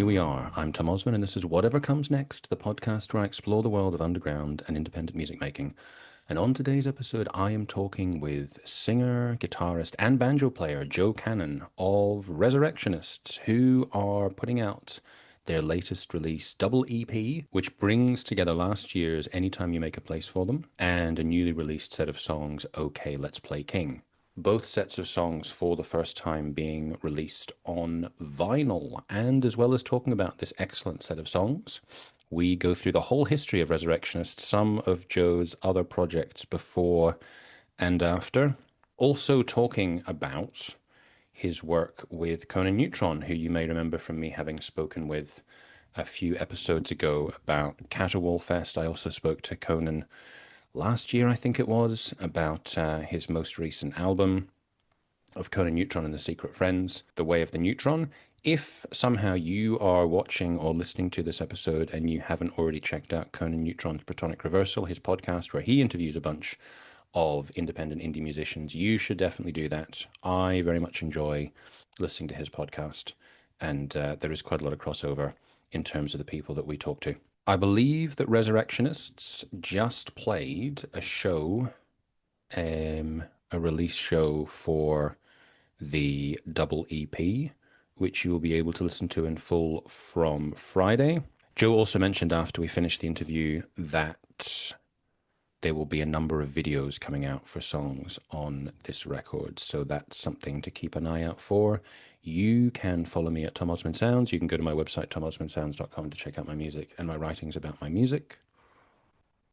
here we are. I'm Tom Osman, and this is Whatever Comes Next, the podcast where I explore the world of underground and independent music making. And on today's episode, I am talking with singer, guitarist, and banjo player Joe Cannon of Resurrectionists, who are putting out their latest release, double EP, which brings together last year's Anytime You Make a Place for Them and a newly released set of songs, Okay, Let's Play King. Both sets of songs for the first time being released on vinyl. And as well as talking about this excellent set of songs, we go through the whole history of Resurrectionists, some of Joe's other projects before and after. Also talking about his work with Conan Neutron, who you may remember from me having spoken with a few episodes ago about Caterwaul Fest. I also spoke to Conan last year, I think it was, about his most recent album of Conan Neutron and the Secret Friends, The Way of the Neutron. If somehow you are watching or listening to this episode and you haven't already checked out Conan Neutron's Protonic Reversal, his podcast where he interviews a bunch of independent indie musicians, you should definitely do that. I very much enjoy listening to his podcast, and there is quite a lot of crossover in terms of the people that we talk to. I believe that Resurrectionists just played a show, a release show for the double EP, which you will be able to listen to in full from Friday. Joe also mentioned after we finished the interview that there will be a number of videos coming out for songs on this record, so that's something to keep an eye out for. You can follow me at Tom Osman Sounds. You can go to my website, tomosmansounds.com, to check out my music and my writings about my music.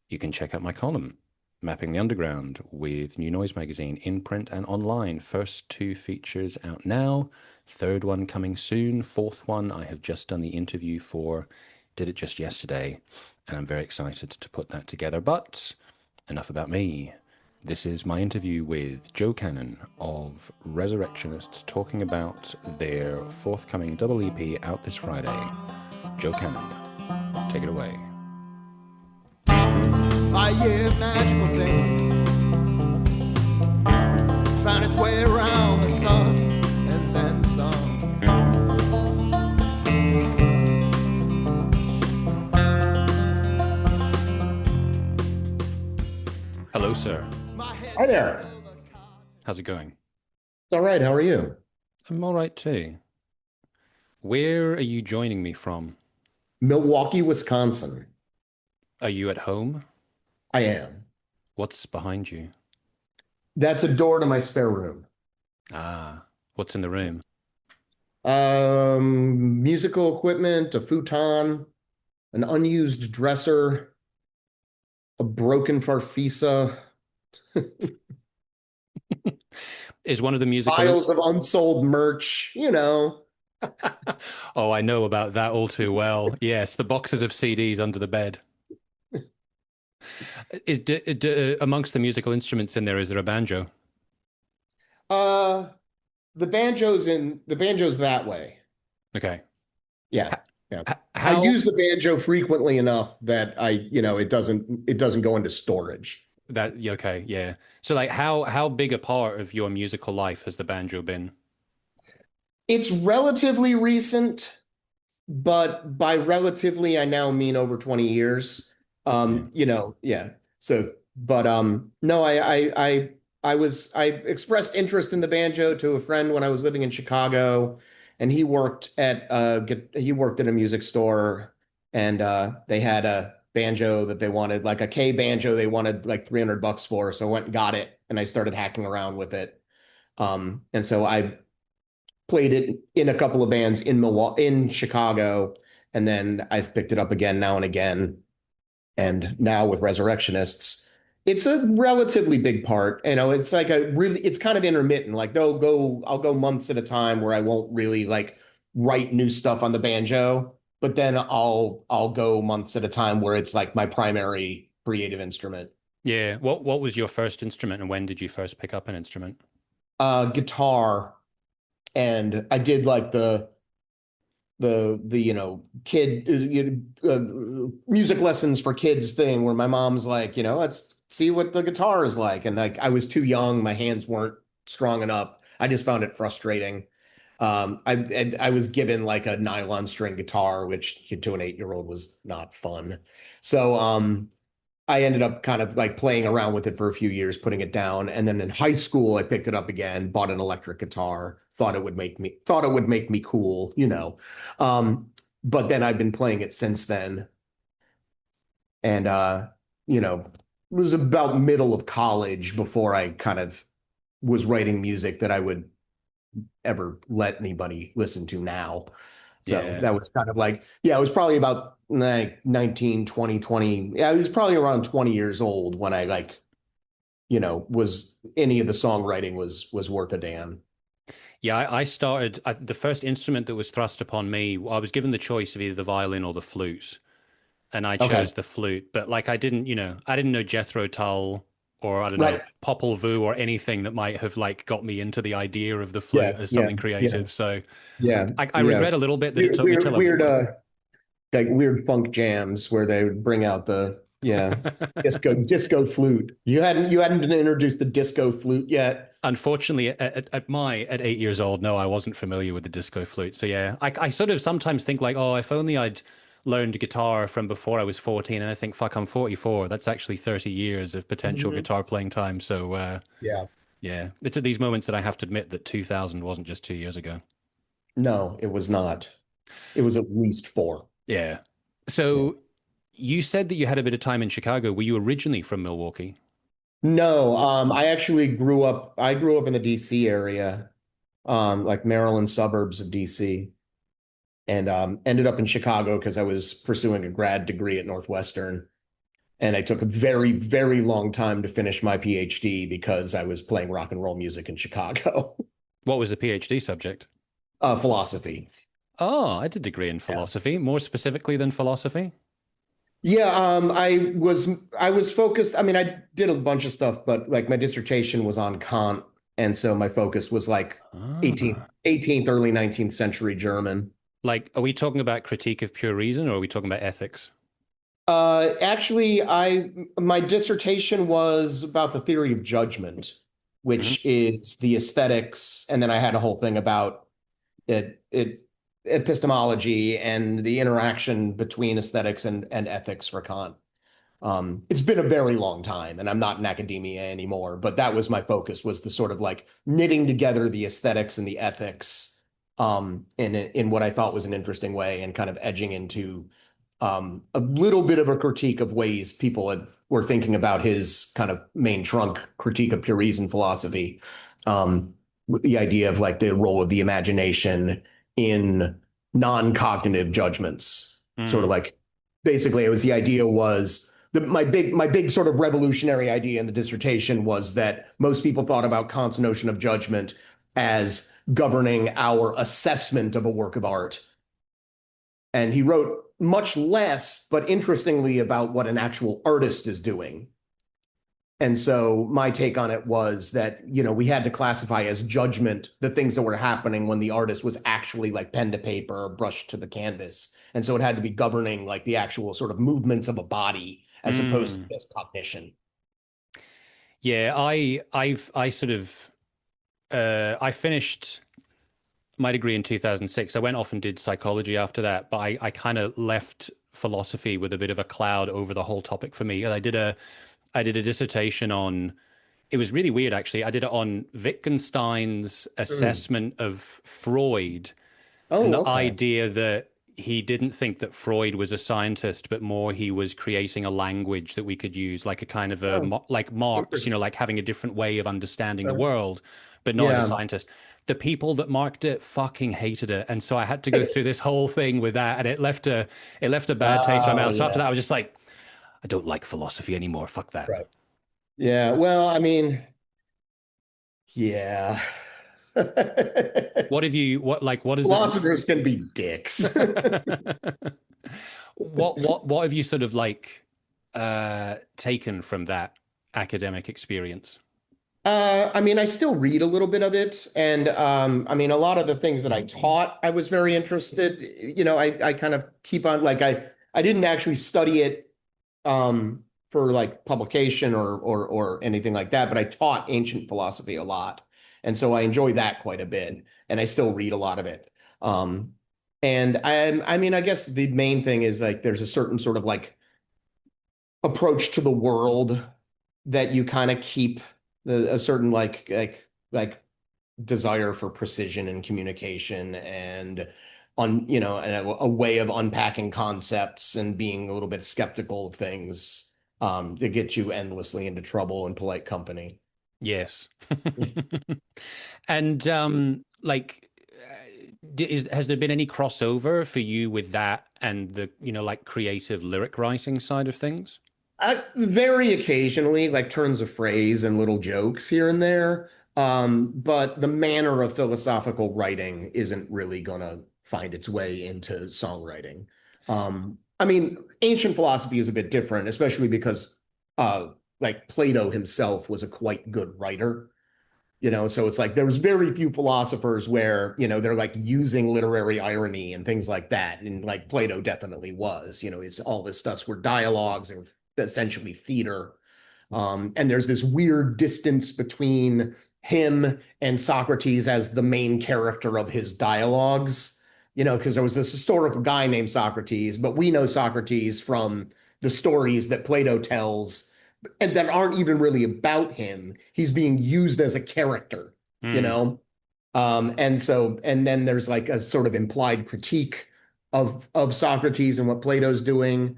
You can check out my column, Mapping the Underground, with New Noise magazine, in print and online. First two features out now, third one coming soon, fourth one I have just done the interview for, did it just yesterday, and I'm very excited to put that together. But enough about me. This is my interview with Joe Cannon of Resurrectionists, talking about their forthcoming double EP out this Friday. Joe Cannon, take it away. A yeah, magical thing found its way around the sun and then some. Hello, sir. Hi there. How's it going? All right. How are you? I'm all right too. Where are you joining me from? Milwaukee, Wisconsin. Are you at home? I am. What's behind you? That's a door to my spare room. Ah, what's in the room? Musical equipment, a futon, an unused dresser, a broken farfisa, Is one of the musical piles of unsold merch, Oh, I know about that all too well. Yes, the boxes of CDs under the bed. Amongst the musical instruments in there, is there a banjo? The banjo's that way. Okay. Yeah. Yeah. I How use the banjo frequently enough that it doesn't go into storage. that okay, yeah. So like how big a part of your musical life has the banjo been? It's relatively recent, but by relatively, I now mean over 20 years. Yeah. So, but no, I expressed interest in the banjo to a friend when I was living in Chicago, and he worked at a music store, and they had a banjo that they wanted, like a K banjo they wanted like $300 for. So I went and got it, and I started hacking around with it. And so I played it in a couple of bands in Milwaukee, in Chicago, and then I've picked it up again now and again. And now with Resurrectionists, it's a relatively big part. It's like it's kind of intermittent. Like I'll go months at a time where I won't really like write new stuff on the banjo, but then I'll go months at a time where it's like my primary creative instrument. Yeah. What was your first instrument, and when did you first pick up an instrument? Guitar, and I did like the kid music lessons for kids thing where my mom's like, let's see what the guitar is like, and like I was too young, my hands weren't strong enough. I just found it frustrating. I was given like a nylon string guitar, which to an 8-year-old was not fun. So I ended up kind of like playing around with it for a few years, putting it down. And then in high school, I picked it up again, bought an electric guitar, thought it would make me cool, you know. But then I've been playing it since then. And you know, it was about middle of college before I kind of was writing music that I would ever let anybody listen to now. So Yeah. that was kind of like, yeah, it was probably about like 19, 20, 20. Yeah, I was probably around 20 years old when I like, was any of the songwriting was worth a damn. Yeah, I started the first instrument that was thrust upon me. I was given the choice of either the violin or the flute, and I Okay. chose the flute. But like, I didn't know Jethro Tull or I don't know Right. Popol Vuh or anything that might have like got me into the idea of the Yeah. flute as Yeah. something Yeah. creative. So Yeah. I Yeah. regret a little bit that it Weird, took me weird, till I was weird, like, like weird funk jams where they would bring out the, yeah, disco flute. You hadn't introduced the disco flute yet. unfortunately, at 8 years old, no, I wasn't familiar with the disco flute. So yeah, I sort of sometimes think like, oh, if only I'd learned guitar from before I was 14. And I think, fuck, I'm 44. That's actually 30 years of potential Mhm. guitar playing time. So Yeah. yeah, it's at these moments that I have to admit that 2000 wasn't just 2 years ago. No, it was not. It was at least four. Yeah. Yeah. So you said that you had a bit of time in Chicago. Were you originally from Milwaukee? No, I grew up in the DC area, like Maryland suburbs of DC, and ended up in Chicago because I was pursuing a grad degree at Northwestern. And I took a very, very long time to finish my PhD because I was playing rock and roll music in Chicago. What was the PhD subject? Philosophy. Oh, I did a degree in Yeah. philosophy, more specifically than philosophy. Yeah, I was focused. I mean, I did a bunch of stuff, but like my dissertation was on Kant, and so my focus was like Ah. 18th, early 19th century German. Like, are we talking about critique of pure reason or are we talking about ethics? Actually, my dissertation was about the theory of judgment, Mhm. which is the aesthetics, and then I had a whole thing about it epistemology and the interaction between aesthetics and ethics for Kant. It's been a very long time, and I'm not in academia anymore, but that was my focus, was the sort of like knitting together the aesthetics and the ethics in what I thought was an interesting way, and kind of edging into a little bit of a critique of ways were thinking about his kind of main trunk critique of pure reason philosophy, with the idea of like the role of the imagination in non-cognitive judgments. Sort of Mm. like, basically, it was the idea was my big sort of revolutionary idea in the dissertation was that most people thought about Kant's notion of judgment as governing our assessment of a work of art, and he wrote much less, but interestingly, about what an actual artist is doing. And so my take on it was that, we had to classify as judgment the things that were happening when the artist was actually like pen to paper or brush to the canvas. And so it had to be governing like the actual sort of movements of a body as opposed to Mm. this cognition. Yeah, I sort of I finished my degree in 2006. I went off and did psychology after that, but I kind of left philosophy with a bit of a cloud over the whole topic for me. And I did a dissertation on, it was really weird actually. I did it on Wittgenstein's Mm. assessment of Freud and Oh, the okay. idea that he didn't think that Freud was a scientist, but more he was creating a language that we could use, like a kind of Oh, like Marx, interesting. like having a different way of understanding the world, but not as a Yeah. scientist. The people that marked it fucking hated it, and so I had to go through this whole thing with that, and it left a bad taste in my Oh, mouth. So after yeah. that, I was just like, I don't like philosophy anymore. Fuck that. Right. Yeah. Well, I mean, yeah. What have you? What is it? Philosophers can be dicks. What have you sort of like taken from that academic experience? I mean, I still read a little bit of it, and I mean, a lot of the things that I taught, I was very interested. I kind of keep on like I didn't actually study it for like publication or anything like that, but I taught ancient philosophy a lot, And so I enjoy that quite a bit, and I still read a lot of it. Um, and I mean, I guess the main thing is like there's a certain sort of like approach to the world that you kind of keep a certain like desire for precision and communication and and a way of unpacking concepts and being a little bit skeptical of things that get you endlessly into trouble in polite company. Yes. And has there been any crossover for you with that and the, like creative lyric writing side of things? Very occasionally, like turns of phrase and little jokes here and there. But the manner of philosophical writing isn't really gonna find its way into songwriting. I mean, ancient philosophy is a bit different, especially because like Plato himself was a quite good writer. So it's like there was very few philosophers where, they're like using literary irony and things like that. And like Plato definitely was, it's all this stuff were dialogues and essentially theater. And there's this weird distance between him and Socrates as the main character of his dialogues, because there was this historical guy named Socrates, but we know Socrates from the stories that Plato tells and that aren't even really about him. He's being used as a character, you Mm. know? And then there's like a sort of implied critique of Socrates and what Plato's doing,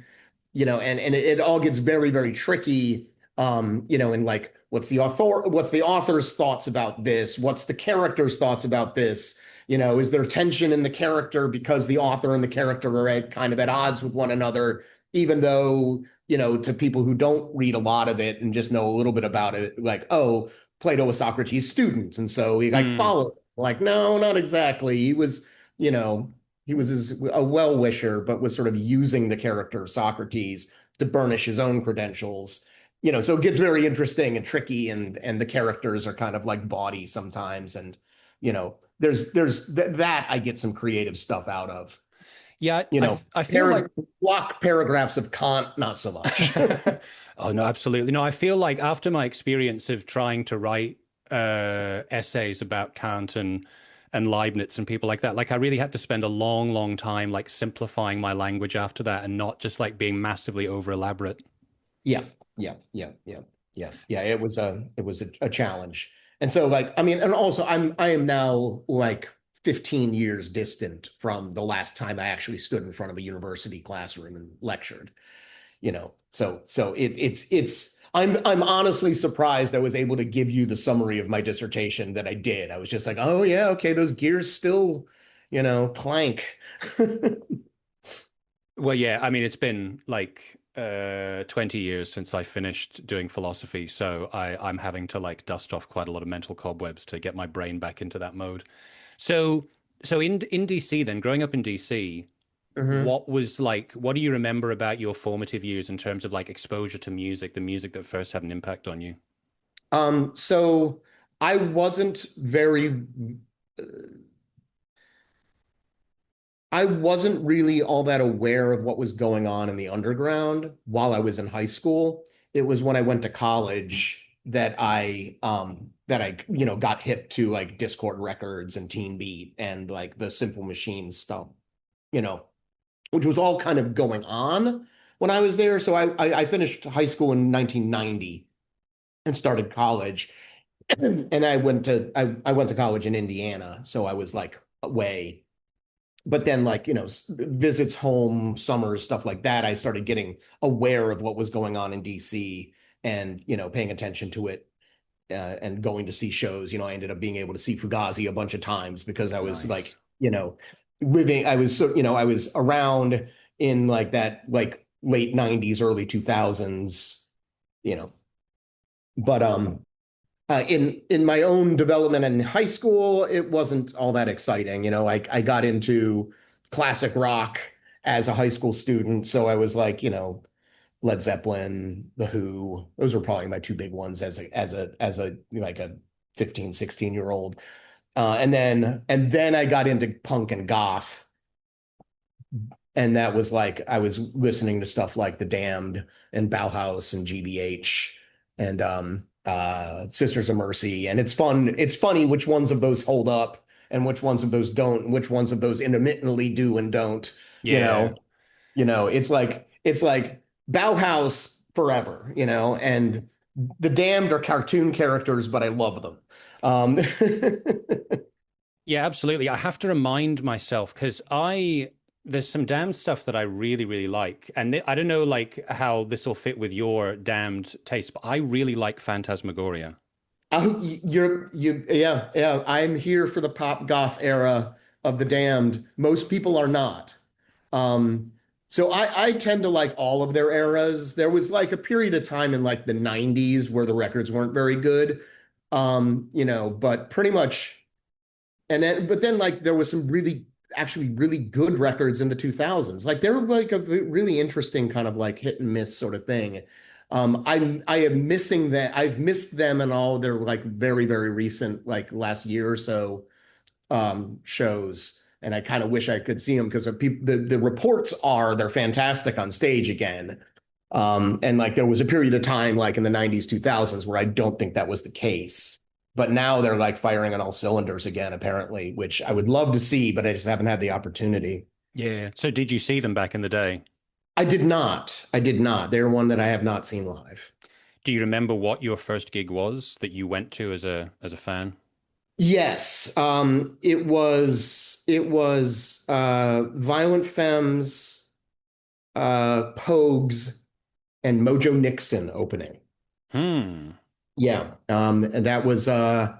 and it all gets very, very tricky, and like what's the author's thoughts about this? What's the character's thoughts about this? Is there tension in the character because the author and the character are kind of at odds with one another, even though, to people who don't read a lot of it and just know a little bit about it, like, oh, Plato was Socrates' student, and so he like Mm. followed. Like, no, not exactly. You know, he was a well-wisher, but was sort of using the character of Socrates to burnish his own credentials. So it gets very interesting and tricky, and the characters are kind of like bawdy sometimes, and there's that I get some creative stuff out of. Yeah, You I, know, f- I feel like block paragraphs of Kant, not so much. oh no, absolutely. No, I feel like after my experience of trying to write essays about Kant and Leibniz and people like that, like I really had to spend a long, long time like simplifying my language after that and not just like being massively over elaborate. Yeah, yeah. It was a challenge. And so like, I mean, and also I am now like 15 years distant from the last time I actually stood in front of a university classroom and lectured, So it's I'm honestly surprised I was able to give you the summary of my dissertation that I did. I was just like, oh yeah, okay, those gears still, clank. Well, yeah, I mean, it's been like 20 years since I finished doing philosophy, so I'm having to like dust off quite a lot of mental cobwebs to get my brain back into that mode. So in DC then, growing up in DC, Mhm. what do you remember about your formative years in terms of like exposure to music, the music that first had an impact on you? So I wasn't very I wasn't really all that aware of what was going on in the underground while I was in high school. It was when I went to college that I got hip to like Discord Records and Teen Beat and like the Simple Machines stuff, you know, which was all kind of going on when I was there. So I finished high school in 1990 and started college. And I went to college in Indiana, so I was like away. But then like, visits home, summers, stuff like that, I started getting aware of what was going on in DC and, paying attention to it, and going to see shows. I ended up being able to see Fugazi a bunch of times because I was like, Nice. I was around in like that like late 90s, early 2000s, you know. But in my own development in high school, it wasn't all that exciting. I got into classic rock as a high school student, so I was like, Led Zeppelin, The Who. Those were probably my two big ones as a like a 15, 16 year old. And then I got into punk and goth, and that was like I was listening to stuff like The Damned and Bauhaus and GBH, and Sisters of Mercy, and it's fun. It's funny which ones of those hold up and which ones of those don't, and which ones of those intermittently do and don't. You Yeah. know, it's like Bauhaus forever, and the Damned are cartoon characters, but I love them. Um, Yeah, absolutely. I have to remind myself because there's some damned stuff that I really, really like. And I don't know like how this will fit with your damned taste, but I really like Phantasmagoria. yeah. I'm here for the pop goth era of the Damned. Most people are not. Um, so I tend to like all of their eras. There was like a period of time in like the 90s where the records weren't very good. But pretty much, but then like there was some actually really good records in the 2000s. Like they were like a really interesting kind of like hit and miss sort of thing. I am missing that. I've missed them and all their like very, very recent, like last year or so shows. And I kind of wish I could see them because the reports are they're fantastic on stage again. And like there was a period of time like in the 90s, 2000s where I don't think that was the case. But now they're like firing on all cylinders again, apparently, which I would love to see, but I just haven't had the opportunity. Yeah. So did you see them back in the day? I did not. I did not. They're one that I have not seen live. Do you remember what your first gig was that you went to as a fan? Yes, it was Violent Femmes, Pogues, and Mojo Nixon opening. Hmm. Yeah, and that was I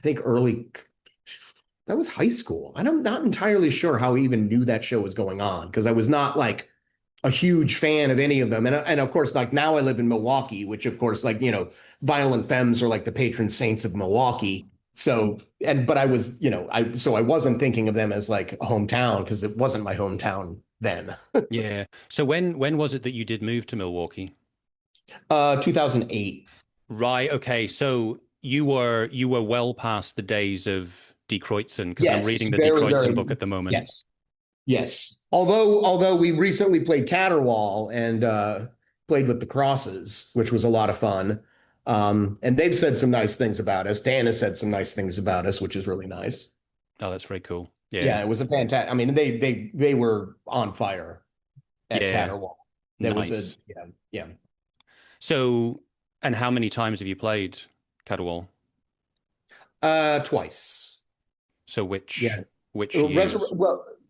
think that was high school. I'm not entirely sure how I even knew that show was going on because I was not like a huge fan of any of them. And of course, like now I live in Milwaukee, which of course, like, Violent Femmes are like the patron saints of Milwaukee. So, but I was, I wasn't thinking of them as like a hometown because it wasn't my hometown then. Yeah. So when was it that you did move to Milwaukee? 2008. Right. Okay. So you were well past the days of Die Kreuzen because I'm Yes, reading the Die very, Kreuzen very, book at the moment. yes. Yes. Although we recently played Caterwaul and played with the Crosses, which was a lot of fun. And they've said some nice things about us. Dan has said some nice things about us, which is really nice. Oh, that's very cool. Yeah. Yeah, it was a fantastic. I mean, they were on fire at Yeah. Caterwaul. There was a Nice. yeah, yeah. So, and how many times have you played Caterwaul? Twice. So Yeah. which years?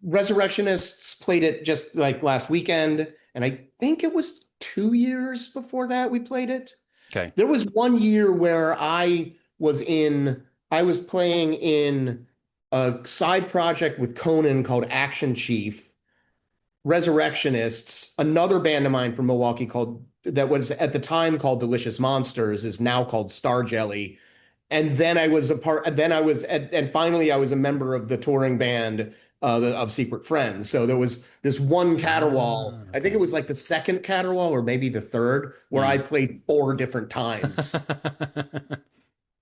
Resurrectionists played it just like last weekend, and I think it was 2 years before that we played it. Okay. There was one year where I was playing in a side project with Conan called Action Chief, Resurrectionists, another band of mine from Milwaukee that was at the time called Delicious Monsters, is now called Star Jelly. And then and finally I was a member of the touring band of Secret Friends. So there was this one Caterwaul, Ah, I think it okay. was like the second Caterwaul or maybe the third, where I Hmm. played four different times.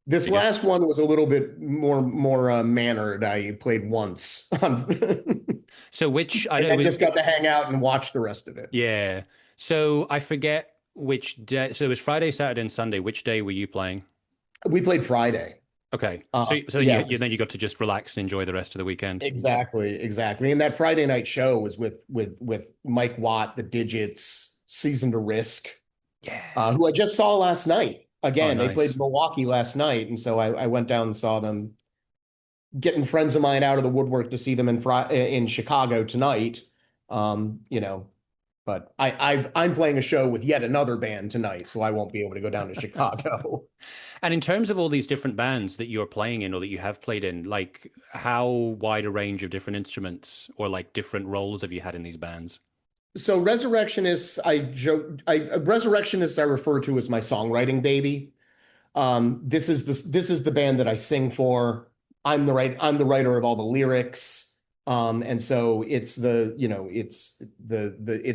This Yeah. last one was a little bit more mannered. I played once, and So which I I don't. just got to hang out and watch the rest of it. Yeah. So I forget which day. So it was Friday, Saturday, and Sunday. Which day were you playing? We played Friday. Okay. So Yeah, then you got to just relax and enjoy the rest of the weekend. exactly. And that Friday night show was with Mike Watt, the Digits, Season to Risk, Yeah. who I just saw last night. Oh, Again, they played nice. Milwaukee last night, and so I went down and saw them. Getting friends of mine out of the woodwork to see them in Chicago tonight. Um, you know, but I'm playing a show with yet another band tonight, so I won't be able to go down to Chicago. And in terms of all these different bands that you're playing in or that you have played in, like how wide a range of different instruments or like different roles have you had in these bands? So Resurrectionists, Resurrectionists I refer to as my songwriting baby. This is the band that I sing for. I'm the writer of all the lyrics. And so it's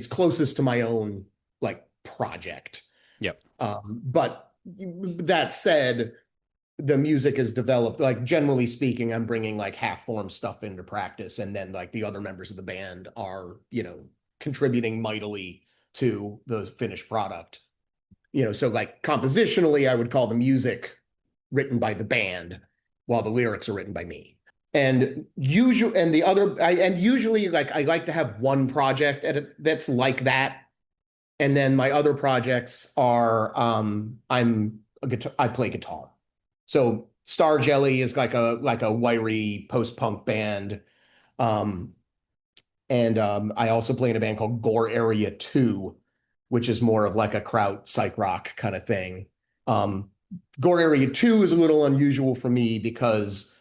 closest to my own like project. Yep. But that said, the music is developed, like generally speaking, I'm bringing like half form stuff into practice, and then like the other members of the band are, contributing mightily to the finished product. so like compositionally, I would call the music written by the band, while the lyrics are written by me. And usually like I like to have one project that's like that. And then my other projects are I play guitar. So Star Jelly is like a wiry post-punk band. Um, and I also play in a band called Gore Area 2, which is more of like a kraut psych rock kind of thing. Um, Gore Area 2 is a little unusual for me because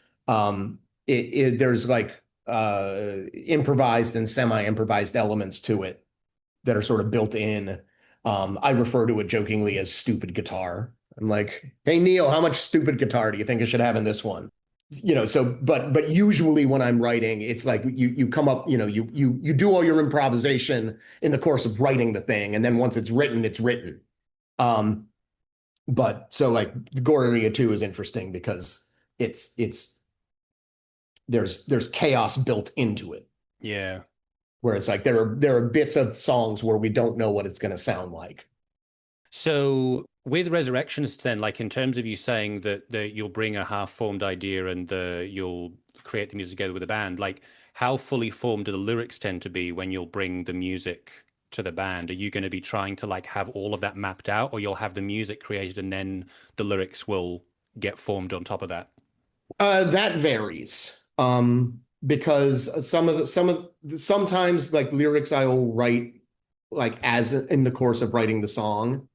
there's like improvised and semi-improvised elements to it that are sort of built in. I refer to it jokingly as stupid guitar. I'm like, hey Neil, how much stupid guitar do you think I should have in this one? So but usually when I'm writing, it's like you come up, you do all your improvisation in the course of writing the thing, and then once it's written, it's written. But so like the Gore Area 2 is interesting because there's chaos built into it. Yeah. Where it's like there are bits of songs where we don't know what it's going to sound like. So with Resurrectionists then, like in terms of you saying that you'll bring a half-formed idea and you'll create the music together with the band, like how fully formed do the lyrics tend to be when you'll bring the music to the band? Are you going to be trying to like have all of that mapped out, or you'll have the music created and then the lyrics will get formed on top of that? That varies. Because sometimes like lyrics I will write like as in the course of writing the song.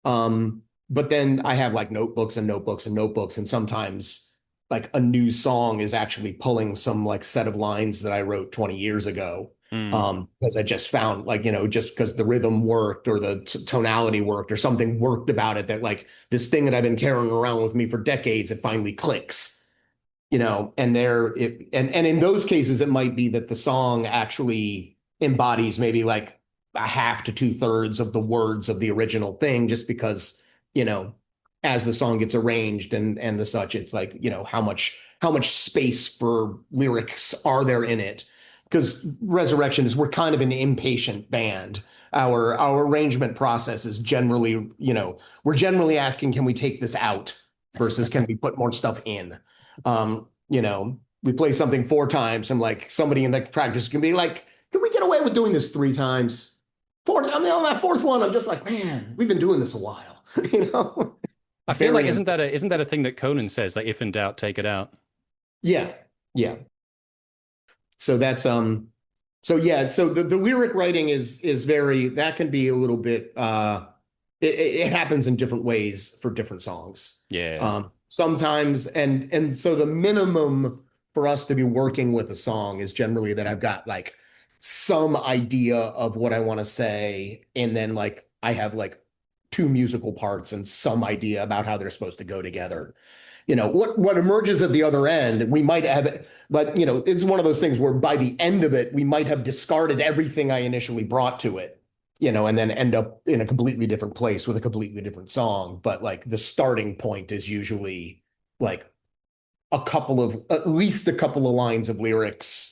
But then I have like notebooks and notebooks and notebooks, and sometimes like a new song is actually pulling some like set of lines that I wrote 20 years ago. Because I just found like, just because the rhythm worked or the tonality worked or something worked about it, that like this thing that I've been carrying around with me for decades, it finally clicks. And in those cases, it might be that the song actually embodies maybe like a half to 2/3 of the words of the original thing, just because, as the song gets arranged and the such, it's like, how much space for lyrics are there in it? Because Resurrection is, we're kind of an impatient band. Our arrangement process is generally, we're generally asking, can we take this out versus can we put more stuff in? We play something 4 times and like somebody in the practice can be like, can we get away with doing this 3 times? On that fourth one, I'm just like, man, we've been doing this a while, I feel like isn't that a thing that Conan says, like if in doubt, take it out? Yeah. Yeah. So that's so yeah, so the lyric writing is very, that can be a little bit it happens in different ways for different songs. Yeah. Sometimes and so the minimum for us to be working with a song is generally that I've got like some idea of what I want to say, and then like I have like 2 musical parts and some idea about how they're supposed to go together. What emerges at the other end, we might have it, but it's one of those things where by the end of it, we might have discarded everything I initially brought to it, and then end up in a completely different place with a completely different song. But like the starting point is usually like at least a couple of lines of lyrics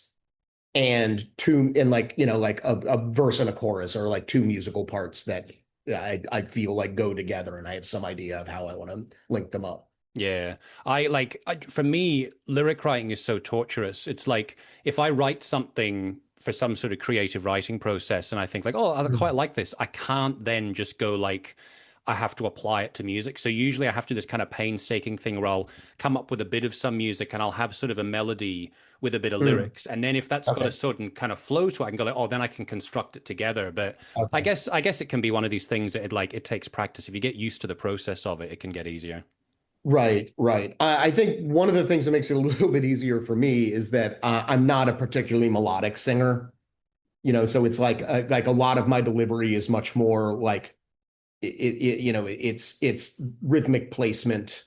and like a verse and a chorus, or like 2 musical parts that I feel like go together, and I have some idea of how I want to link them up. Yeah. For me, lyric writing is so torturous. It's like if I write something for some sort of creative writing process and I think like, oh, I quite like this, I can't then just go like, I have to apply it to music. So usually I have to do this kind of painstaking thing where I'll come up with a bit of some music and I'll have sort of a melody with a bit of lyrics. And then if that's got a certain kind of flow to it, I can go like, oh, then I can construct it together. But I guess it can be one of these things that it takes practice. If you get used to the process of it, it can get easier. Right, right. I think one of the things that makes it a little bit easier for me is that I'm not a particularly melodic singer. So it's like a lot of my delivery is much more like it's rhythmic placement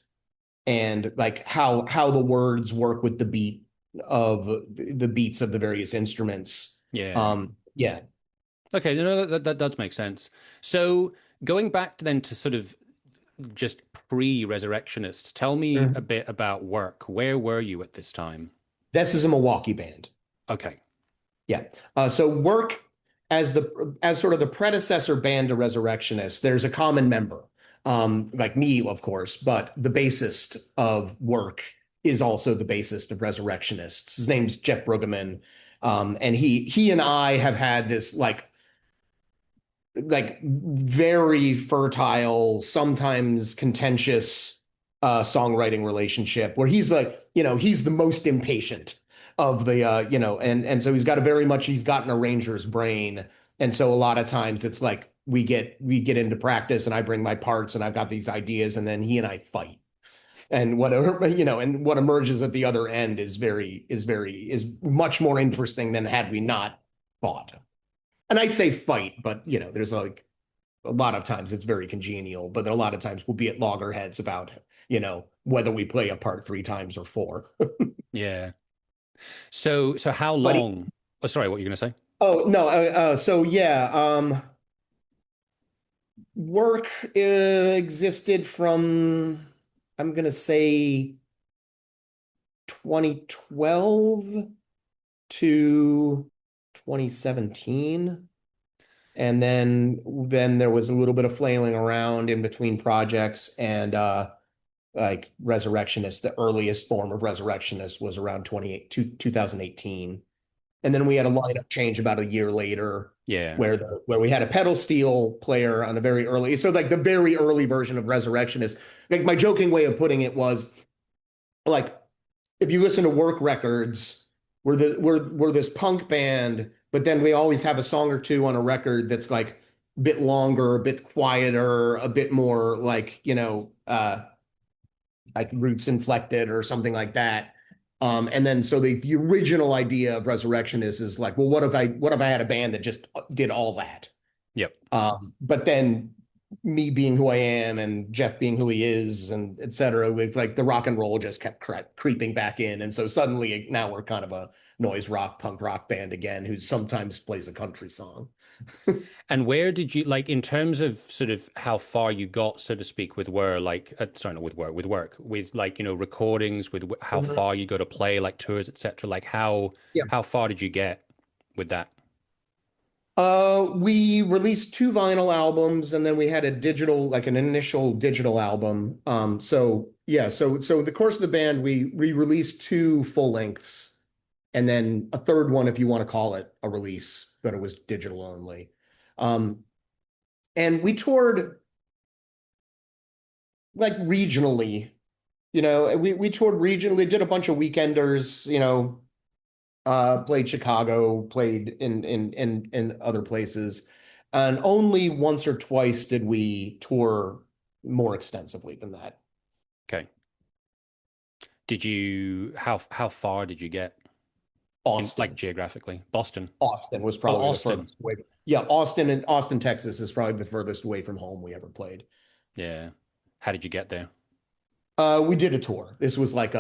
and like how the words work with the beats of the various instruments. Yeah. Yeah. Okay, that does make sense. So going back then to sort of just pre-Resurrectionists, tell me a bit about work. Where were you at this time? This is a Milwaukee band. Okay. Yeah. So work as sort of the predecessor band to Resurrectionists, there's a common member, like me, of course, but the bassist of Work is also the bassist of Resurrectionists. His name's Jeff Brueggemann, and he and I have had this like very fertile, sometimes contentious songwriting relationship where he's like, he's the most impatient of the and so he's got an arranger's brain. And so a lot of times it's like we get into practice and I bring my parts and I've got these ideas and then he and I fight. And whatever, and what emerges at the other end is much more interesting than had we not fought. And I say fight, but there's like a lot of times it's very congenial, but a lot of times we'll be at loggerheads about, whether we play a part 3 times or 4. Yeah. So how long? Oh, sorry, what were you going to say? Oh, no. So yeah, Work existed from, I'm going to say 2012 to 2017. And then there was a little bit of flailing around in between projects and like Resurrectionists, the earliest form of Resurrectionists was around 2018. And then we had a lineup change about a year later. Yeah. Where we had a pedal steel player on a very early, so like the very early version of Resurrectionists. Like my joking way of putting it was like if you listen to Work records, we're this punk band, but then we always have a song or two on a record that's like a bit longer, a bit quieter, a bit more like, like roots inflected or something like that. And then so the original idea of Resurrectionists is like, well, what if I had a band that just did all that? Yep. But then me being who I am and Jeff being who he is and et cetera, with like the rock and roll just kept creeping back in. And so suddenly now we're kind of a noise rock, punk rock band again, who sometimes plays a country song. And where did you, like, in terms of sort of how far you got, so to speak, with Work, with Work, with like, recordings, with how far you go to play, like tours, etc. Like how far did you get with that? We released 2 vinyl albums and then we had an initial digital album. So the course of the band, we released 2 full lengths and then a third one, if you want to call it a release, but it was digital only. And we toured like regionally, we toured regionally, did a bunch of weekenders, played Chicago, played in other places, and only once or twice did we tour more extensively than that. Okay. How far did you get? Austin. Like geographically, Boston. Austin was probably Austin. the furthest away. Yeah, Austin, Texas is probably the furthest away from home we ever played. Yeah. How did you get there? We did a tour. This was like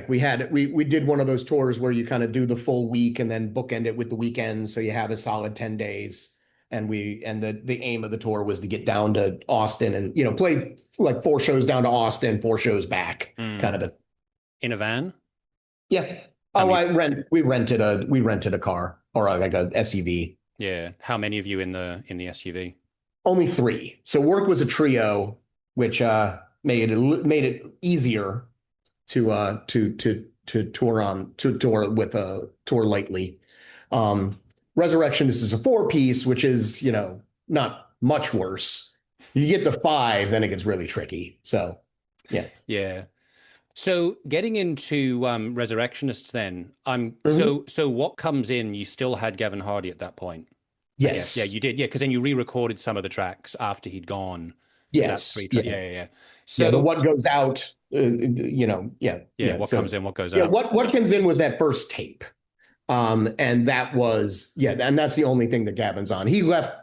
we did one of those tours where you kind of do the full week and then bookend it with the weekends, so you have a solid 10 days. And the aim of the tour was to get down to Austin and play like 4 shows down to Austin, 4 shows back, kind of in a van. Yeah. We rented a car or like a SUV. Yeah. How many of you in the SUV? Only 3. So Work was a trio, which made it easier to tour lightly. Resurrectionists is a 4-piece, which is not much worse. You get to 5, then it gets really tricky. So yeah. Yeah. So getting into Resurrectionists then, so what comes in, you still had Gavin Hardy at that point? Yes. Yeah, you did. Yeah, because then you re-recorded some of the tracks after he'd gone. Yes. Yeah. So the what goes out, What comes in, what goes out. Yeah, what comes in was that first tape. And that was, and that's the only thing that Gavin's on. He left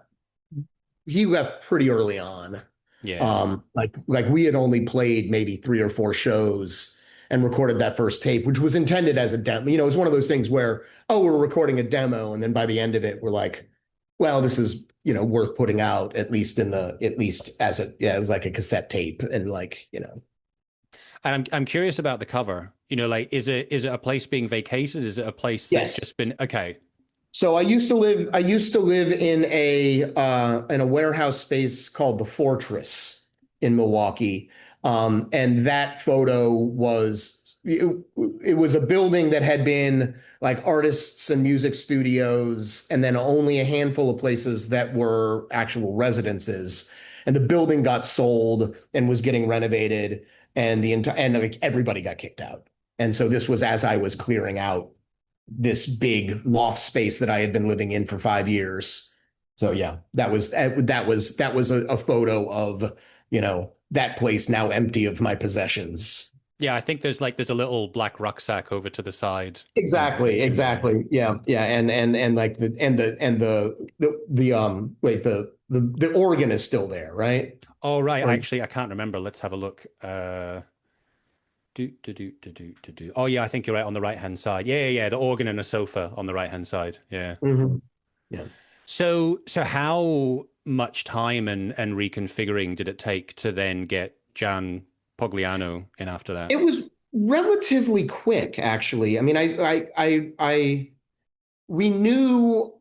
pretty early on. Yeah. Like we had only played maybe 3 or 4 shows and recorded that first tape, which was intended as a demo. It's one of those things where, we're recording a demo, and then by the end of it, we're like, well, this is, worth putting out at least as like a cassette tape and like. And I'm curious about the cover. Like, is it a place being vacated? Is it a place that's just been okay? So I used to live in a warehouse space called the Fortress in Milwaukee. And that photo it was a building that had been like artists and music studios, and then only a handful of places that were actual residences. And the building got sold and was getting renovated, and the entire and like everybody got kicked out. And so this was as I was clearing out this big loft space that I had been living in for 5 years. So yeah, that was a photo of, that place now empty of my possessions. Yeah, I think there's a little black rucksack over to the side in that Exactly, picture. Yeah. exactly. Yeah, yeah, and like the organ is still there, right? Oh, right. Or Actually, I can't remember. Let's have a look. Oh, yeah, I think you're right on the right hand side. Yeah, yeah, yeah. The organ and a sofa on the right hand side. Yeah. Mhm. Yeah. So how much time and reconfiguring did it take to then get Gian Pogliano in after that? It was relatively quick, actually. I mean, we knew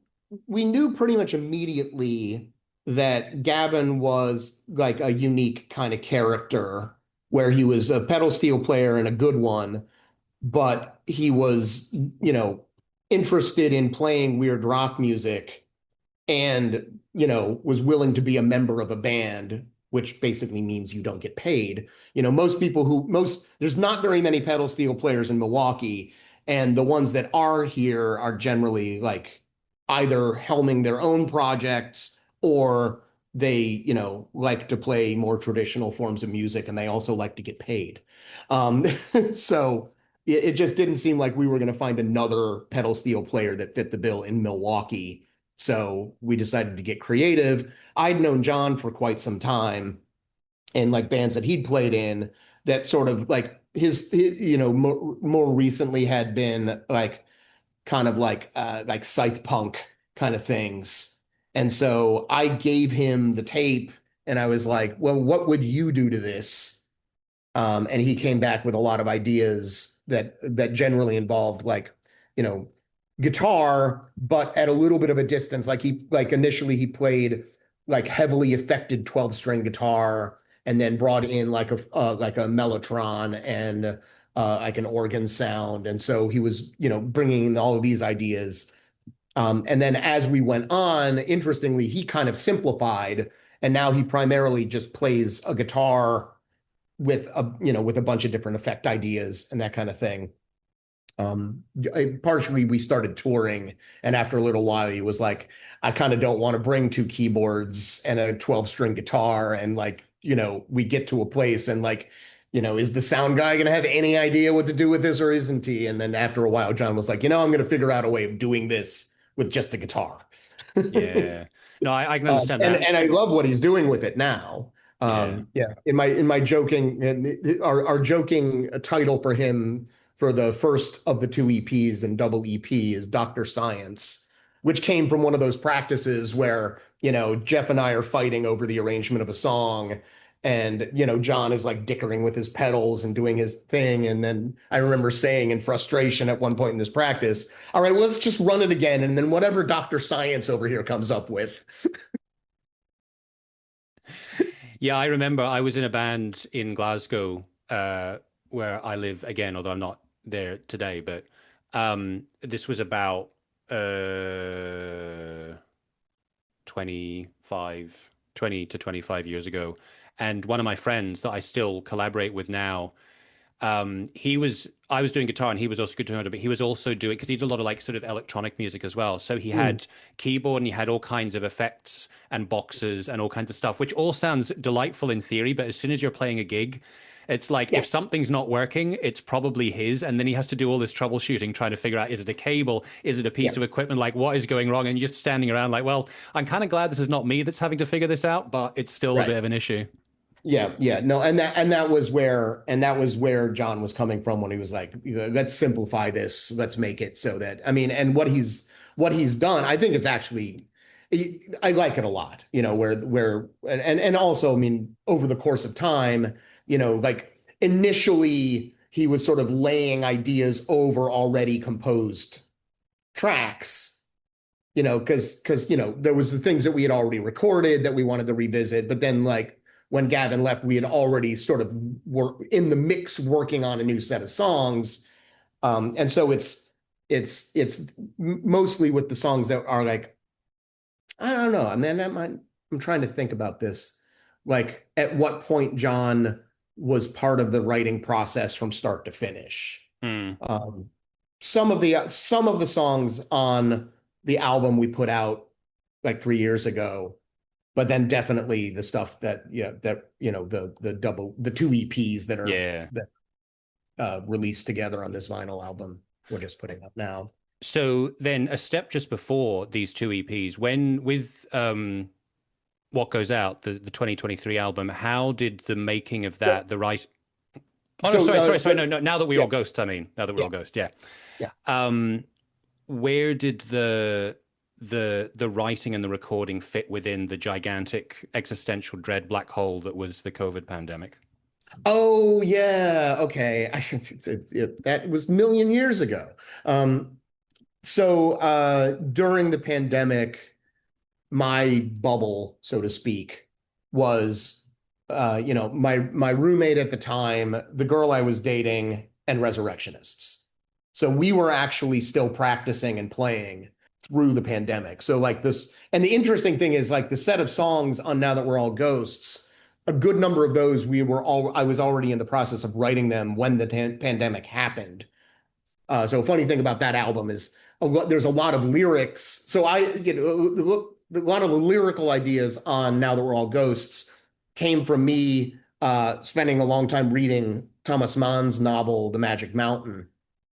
we knew pretty much immediately that Gavin was like a unique kind of character where he was a pedal steel player and a good one, but he was, interested in playing weird rock music and, was willing to be a member of a band, which basically means you don't get paid. There's not very many pedal steel players in Milwaukee, and the ones that are here are generally like either helming their own projects or they, like to play more traditional forms of music and they also like to get paid. Um, so it just didn't seem like we were going to find another pedal steel player that fit the bill in Milwaukee, so we decided to get creative. I'd known John for quite some time, and like bands that he'd played in that sort of like his more recently had been like kind of like psych punk kind of things. And so I gave him the tape and I was like, well, what would you do to this? And he came back with a lot of ideas that generally involved like, you know, guitar, but at a little bit of a distance. Like initially he played like heavily affected 12-string guitar, and then brought in like a mellotron and like an organ sound. And so he was, bringing in all of these ideas. And then as we went on, interestingly, he kind of simplified, and now he primarily just plays a guitar with a bunch of different effect ideas and that kind of thing. Partially we started touring, and after a little while he was like, I kind of don't want to bring two keyboards and a 12-string guitar, and like, we get to a place and like, is the sound guy going to have any idea what to do with this or isn't he? And then after a while John was like, I'm going to figure out a way of doing this with just the guitar. Yeah. No, I can understand and that. and I love what he's doing with it now. Yeah. Yeah, in my joking, our joking title for him for the first of the two EPs and double EP is Dr. Science, which came from one of those practices where, Jeff and I are fighting over the arrangement of a song, and, John is like dickering with his pedals and doing his thing. And then I remember saying in frustration at one point in this practice, all right, well, let's just run it again. And then whatever Dr. Science over here comes up with. Yeah, I remember I was in a band in Glasgow, where I live again, although I'm not there today, but this was about 25, 20 to 25 years ago. And one of my friends that I still collaborate with now, I was doing guitar and he was also good to but he was also doing, because he did a lot of like sort of electronic music as well. So he Mm, had keyboard and he had all kinds of effects and boxes and all kinds of stuff, which all sounds delightful in theory. But as soon as you're playing a gig, it's like yeah, if something's not working, it's probably his. And then he has to do all this troubleshooting, trying to figure out, is it a cable? Is it a yeah, piece of equipment? Like, what is going wrong? And you're just standing around like, well, I'm kind of glad this is not me that's having to figure this out, but it's still a bit right. of an issue. Yeah, yeah, no, and that was where John was coming from when he was like, let's simplify this, let's make it so that, I mean, and what he's done, I think it's actually, I like it a lot, where and also, I mean, over the course of time, like initially he was sort of laying ideas over already composed tracks, because there was the things that we had already recorded that we wanted to revisit, but then like when Gavin left, we had already sort of were in the mix working on a new set of songs. And so it's mostly with the songs that are like, I don't know. I mean, I'm trying to think about this. Like, at what point John was part of the writing process from start to finish. Hmm. Some of the songs on the album we put out like 3 years ago, but then definitely the stuff that the two EPs that are Yeah. released together on this vinyl album we're just putting up now. So then a step just before these two EPs, when with What Goes Out, the 2023 album, how did the making of Well, that, the right? Oh no, so sorry, no. Now that we're yeah, all ghosts, I mean, now that we're yeah, all ghosts, yeah. yeah. Where did the writing and the recording fit within the gigantic existential dread black hole that was the COVID pandemic? Oh yeah, okay. That was a million years ago. So during the pandemic, my bubble, so to speak, was my roommate at the time, the girl I was dating, and Resurrectionists. So we were actually still practicing and playing through the pandemic. So like this, and the interesting thing is like the set of songs on Now That We're All Ghosts, a good number of those I was already in the process of writing them when the pandemic happened. So a funny thing about that album is there's a lot of lyrics. So a lot of the lyrical ideas on Now That We're All Ghosts came from me spending a long time reading Thomas Mann's novel, The Magic Mountain,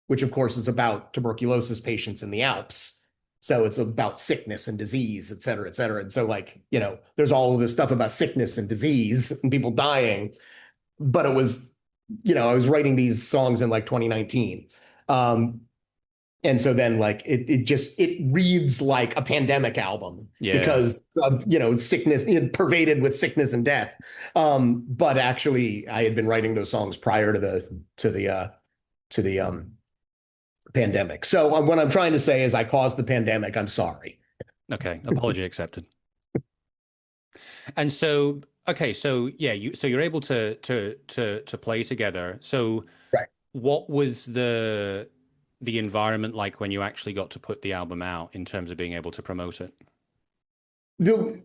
which of course is about tuberculosis patients in the Alps. So it's about sickness and disease, et cetera, et cetera. And so like, there's all of this stuff about sickness and disease and people dying. But it was, I was writing these songs in like 2019. And so then like it reads like a pandemic album Yeah. because of, sickness, pervaded with sickness and death. But actually I had been writing those songs prior to the pandemic. So what I'm trying to say is I caused the pandemic. I'm sorry. Okay. Apology accepted. And so, okay, so yeah, you're able to play together. So Right. what was the environment like when you actually got to put the album out in terms of being able to promote it? The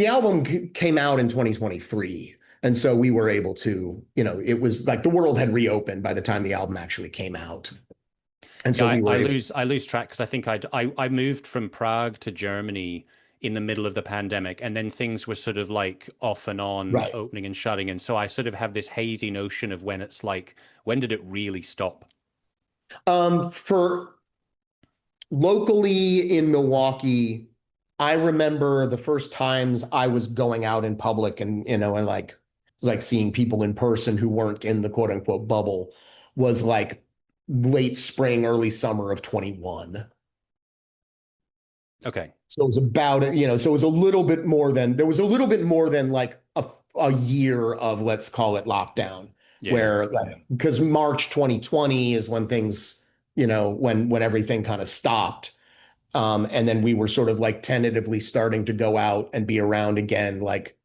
album came out in 2023. And so we were able to, it was like the world had reopened by the time the album actually came out. And so Yeah, we were able. I lose track because I think I moved from Prague to Germany in the middle of the pandemic, and then things were sort of like off and on, Right. opening and shutting, and so I sort of have this hazy notion of when it's like, when did it really stop? For locally in Milwaukee, I remember the first times I was going out in public and like seeing people in person who weren't in the quote unquote bubble was like late spring, early summer of 21. Okay. So it was so it was a little bit more than there was a little bit more than like a year of, let's call it, lockdown, Yeah. where because March 2020 is when things, when everything kind of stopped. And then we were sort of like tentatively starting to go out and be around again, like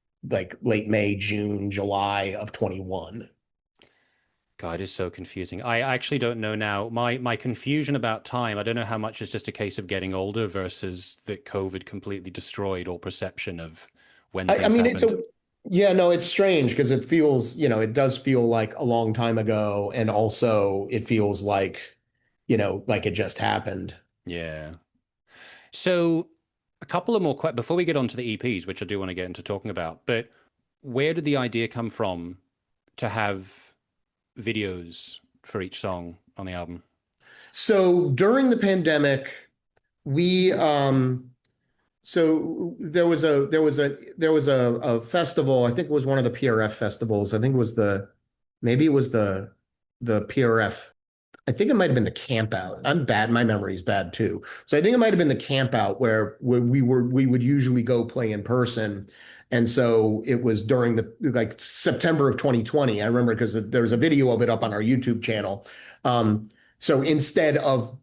late May, June, July of 21. God, it is so confusing. I actually don't know now. My confusion about time, I don't know how much is just a case of getting older versus that COVID completely destroyed all perception of when I things mean, happened. yeah, no, it's strange because it feels, it does feel like a long time ago. And also it feels like it just happened. Yeah. So a couple of more before we get on to the EPs, which I do want to get into talking about, but where did the idea come from to have videos for each song on the album? So during the pandemic, we so there was a festival. I think it was one of the PRF festivals. I think it was maybe it was the PRF. I think it might have been the camp out. I'm bad. My memory is bad too. So I think it might have been the camp out where we would usually go play in person. And so it was during the like September of 2020. I remember because there's a video of it up on our YouTube channel. So instead of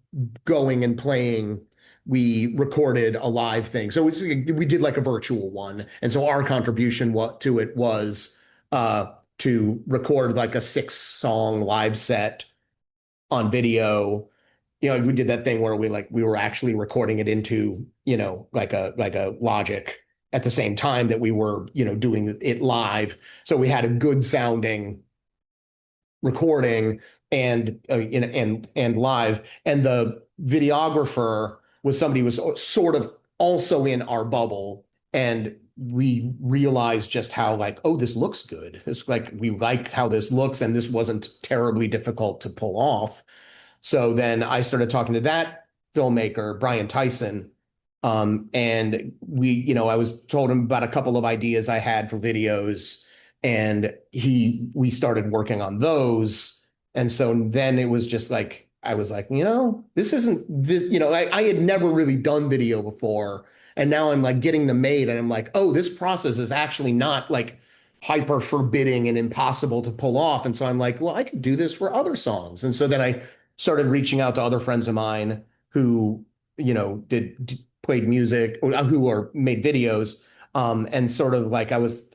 going and playing we recorded a live thing. So we did like a virtual one. And so our contribution to it was to record like a 6-song live set on video. We did that thing where we were actually recording it into, like a Logic at the same time that we were, doing it live. So we had a good sounding recording and live. And the videographer was somebody who was sort of also in our bubble, and we realized just how oh, this looks good. It's we like how this looks, and this wasn't terribly difficult to pull off. So then I started talking to that filmmaker, Brian Tyson, and I was told him about a couple of ideas I had for videos, and we started working on those. And so then it was just I was this isn't this, I had never really done video before. And now I'm getting them made, and I'm oh, this process is actually not hyper forbidding and impossible to pull off. And so I'm well, I could do this for other songs. And so then I started reaching out to other friends of mine who, played music or made videos. And sort of I was,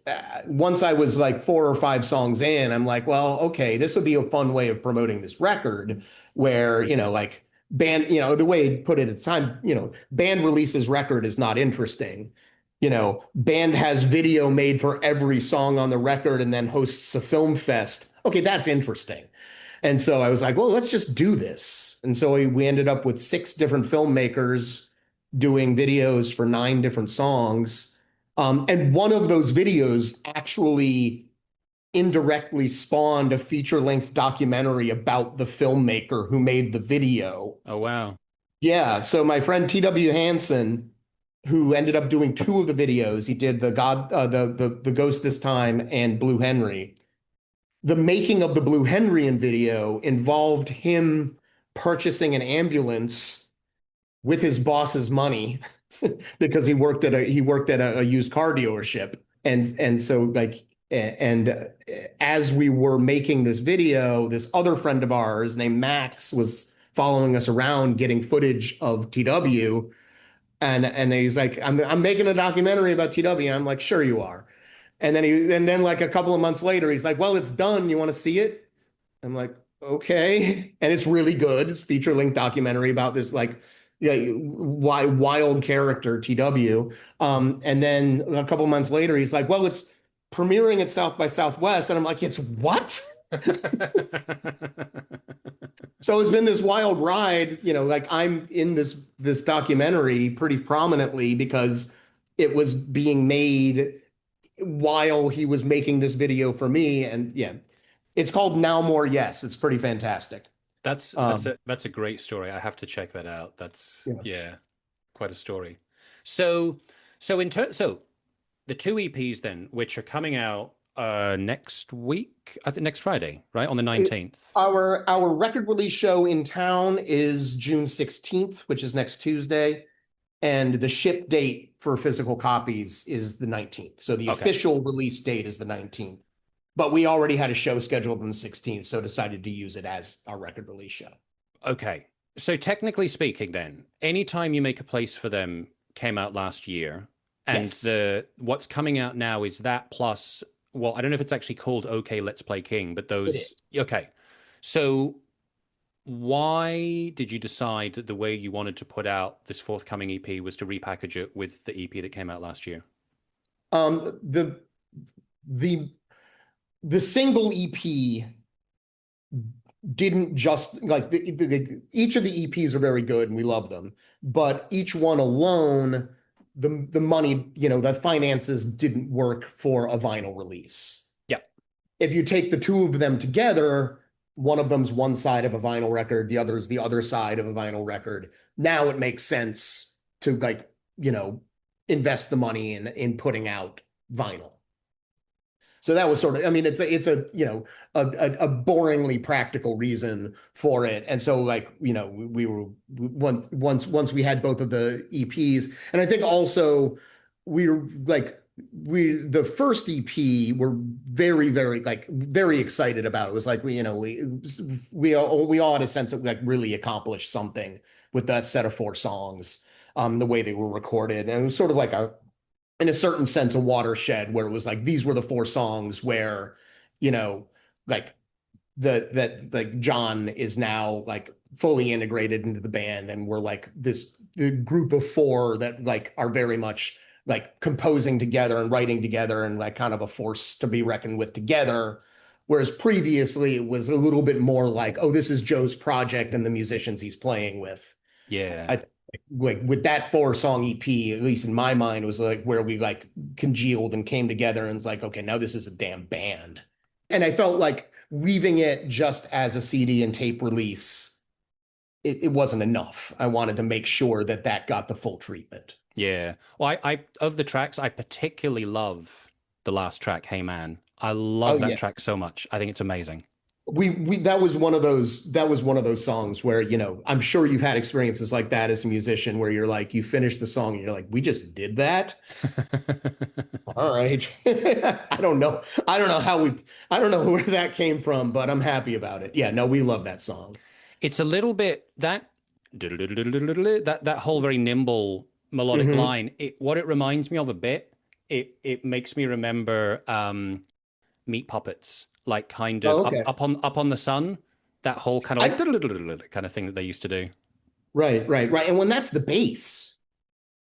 once I was 4 or 5 songs in, I'm well, okay, this would be a fun way of promoting this record where, band, the way he put it at the time, band releases record is not interesting. Band has video made for every song on the record and then hosts a film fest. Okay, that's interesting. And so I was well, let's just do this. And so we ended up with 6 different filmmakers doing videos for 9 different songs. And one of those videos actually indirectly spawned a feature-length documentary about the filmmaker who made the video. Oh, wow. Yeah. So my friend T.W. Hansen, who ended up doing 2 of the videos, he did the Ghost This Time and Blue Henry. The making of the Blue Henryan video involved him purchasing an ambulance with his boss's money because he worked at a used car dealership. And so as we were making this video, this other friend of ours named Max was following us around getting footage of TW. And he's I'm making a documentary about TW. I'm sure you are. And then a couple of months later, he's well, it's done. You want to see it? I'm okay. And it's really good. It's feature-length documentary about this wild character, TW. And then a couple of months later, he's well, it's premiering at South by Southwest. And I'm it's what? So it's been this wild ride, I'm in this documentary pretty prominently because it was being made while he was making this video for me. And yeah, it's called Now More Yes. It's pretty fantastic. That's a great story. I have to check that out. That's quite a story. So the 2 EPs then, which are coming out next week, I think next Friday, right? On the 19th. Our record release show in town is June 16th, which is next Tuesday. And the ship date for physical copies is the 19th. So the official release date is the 19th. But we already had a show scheduled on the 16th, so decided to use it as our record release show. Okay. So technically speaking then, anytime you make a place for them came out last year. And yes. What's coming out now is that plus, well, I don't know if it's actually called Okay, Let's Play King, but those, okay. So why did you decide that the way you wanted to put out this forthcoming EP was to repackage it with the EP that came out last year? The single EP didn't just each of the EPs are very good and we love them, but each one alone, the money, the finances didn't work for a vinyl release. Yeah. If you take the 2 of them together, one of them's one side of a vinyl record, the other is the other side of a vinyl record. Now it makes sense to invest the money in putting out vinyl. So that was sort of, it's a boringly practical reason for it. And so we were once we had both of the EPs, and I think also we were the first EP we're very, very very excited about. It was we all had a sense of really accomplished something with that set of 4 songs. the way they were recorded. And it was sort of like in a certain sense, a watershed where it was like these were the four songs where, you know, like that like John is now like fully integrated into the band, and we're like the group of four that like are very much like composing together and writing together and like kind of a force to be reckoned with together. Whereas previously it was a little bit more like, oh, this is Joe's project and the musicians he's playing with. Yeah. I like with that four song EP, at least in my mind, was like where we like congealed and came together and it's like, okay, now this is a damn band. And I felt like leaving it just as a CD and tape release, it wasn't enough. I wanted to make sure that that got the full treatment. Yeah. Well, I of the tracks, I particularly love the last track, Hey Man. I Oh love that yeah. track so much. I think it's amazing. We that was one of those songs where, you know, I'm sure you've had experiences like that as a musician where you're like, you finish the song and you're like, we just did that. All right. I don't know. I don't know where that came from, but I'm happy about it. Yeah, no, we love that song. It's a little bit that whole very nimble melodic Hmm. line. What it reminds me of a bit, it makes me remember Meat Puppets, like kind of Oh, okay. up on the sun, that whole kind of I like kind of thing that they used to do. right. And when that's the bass.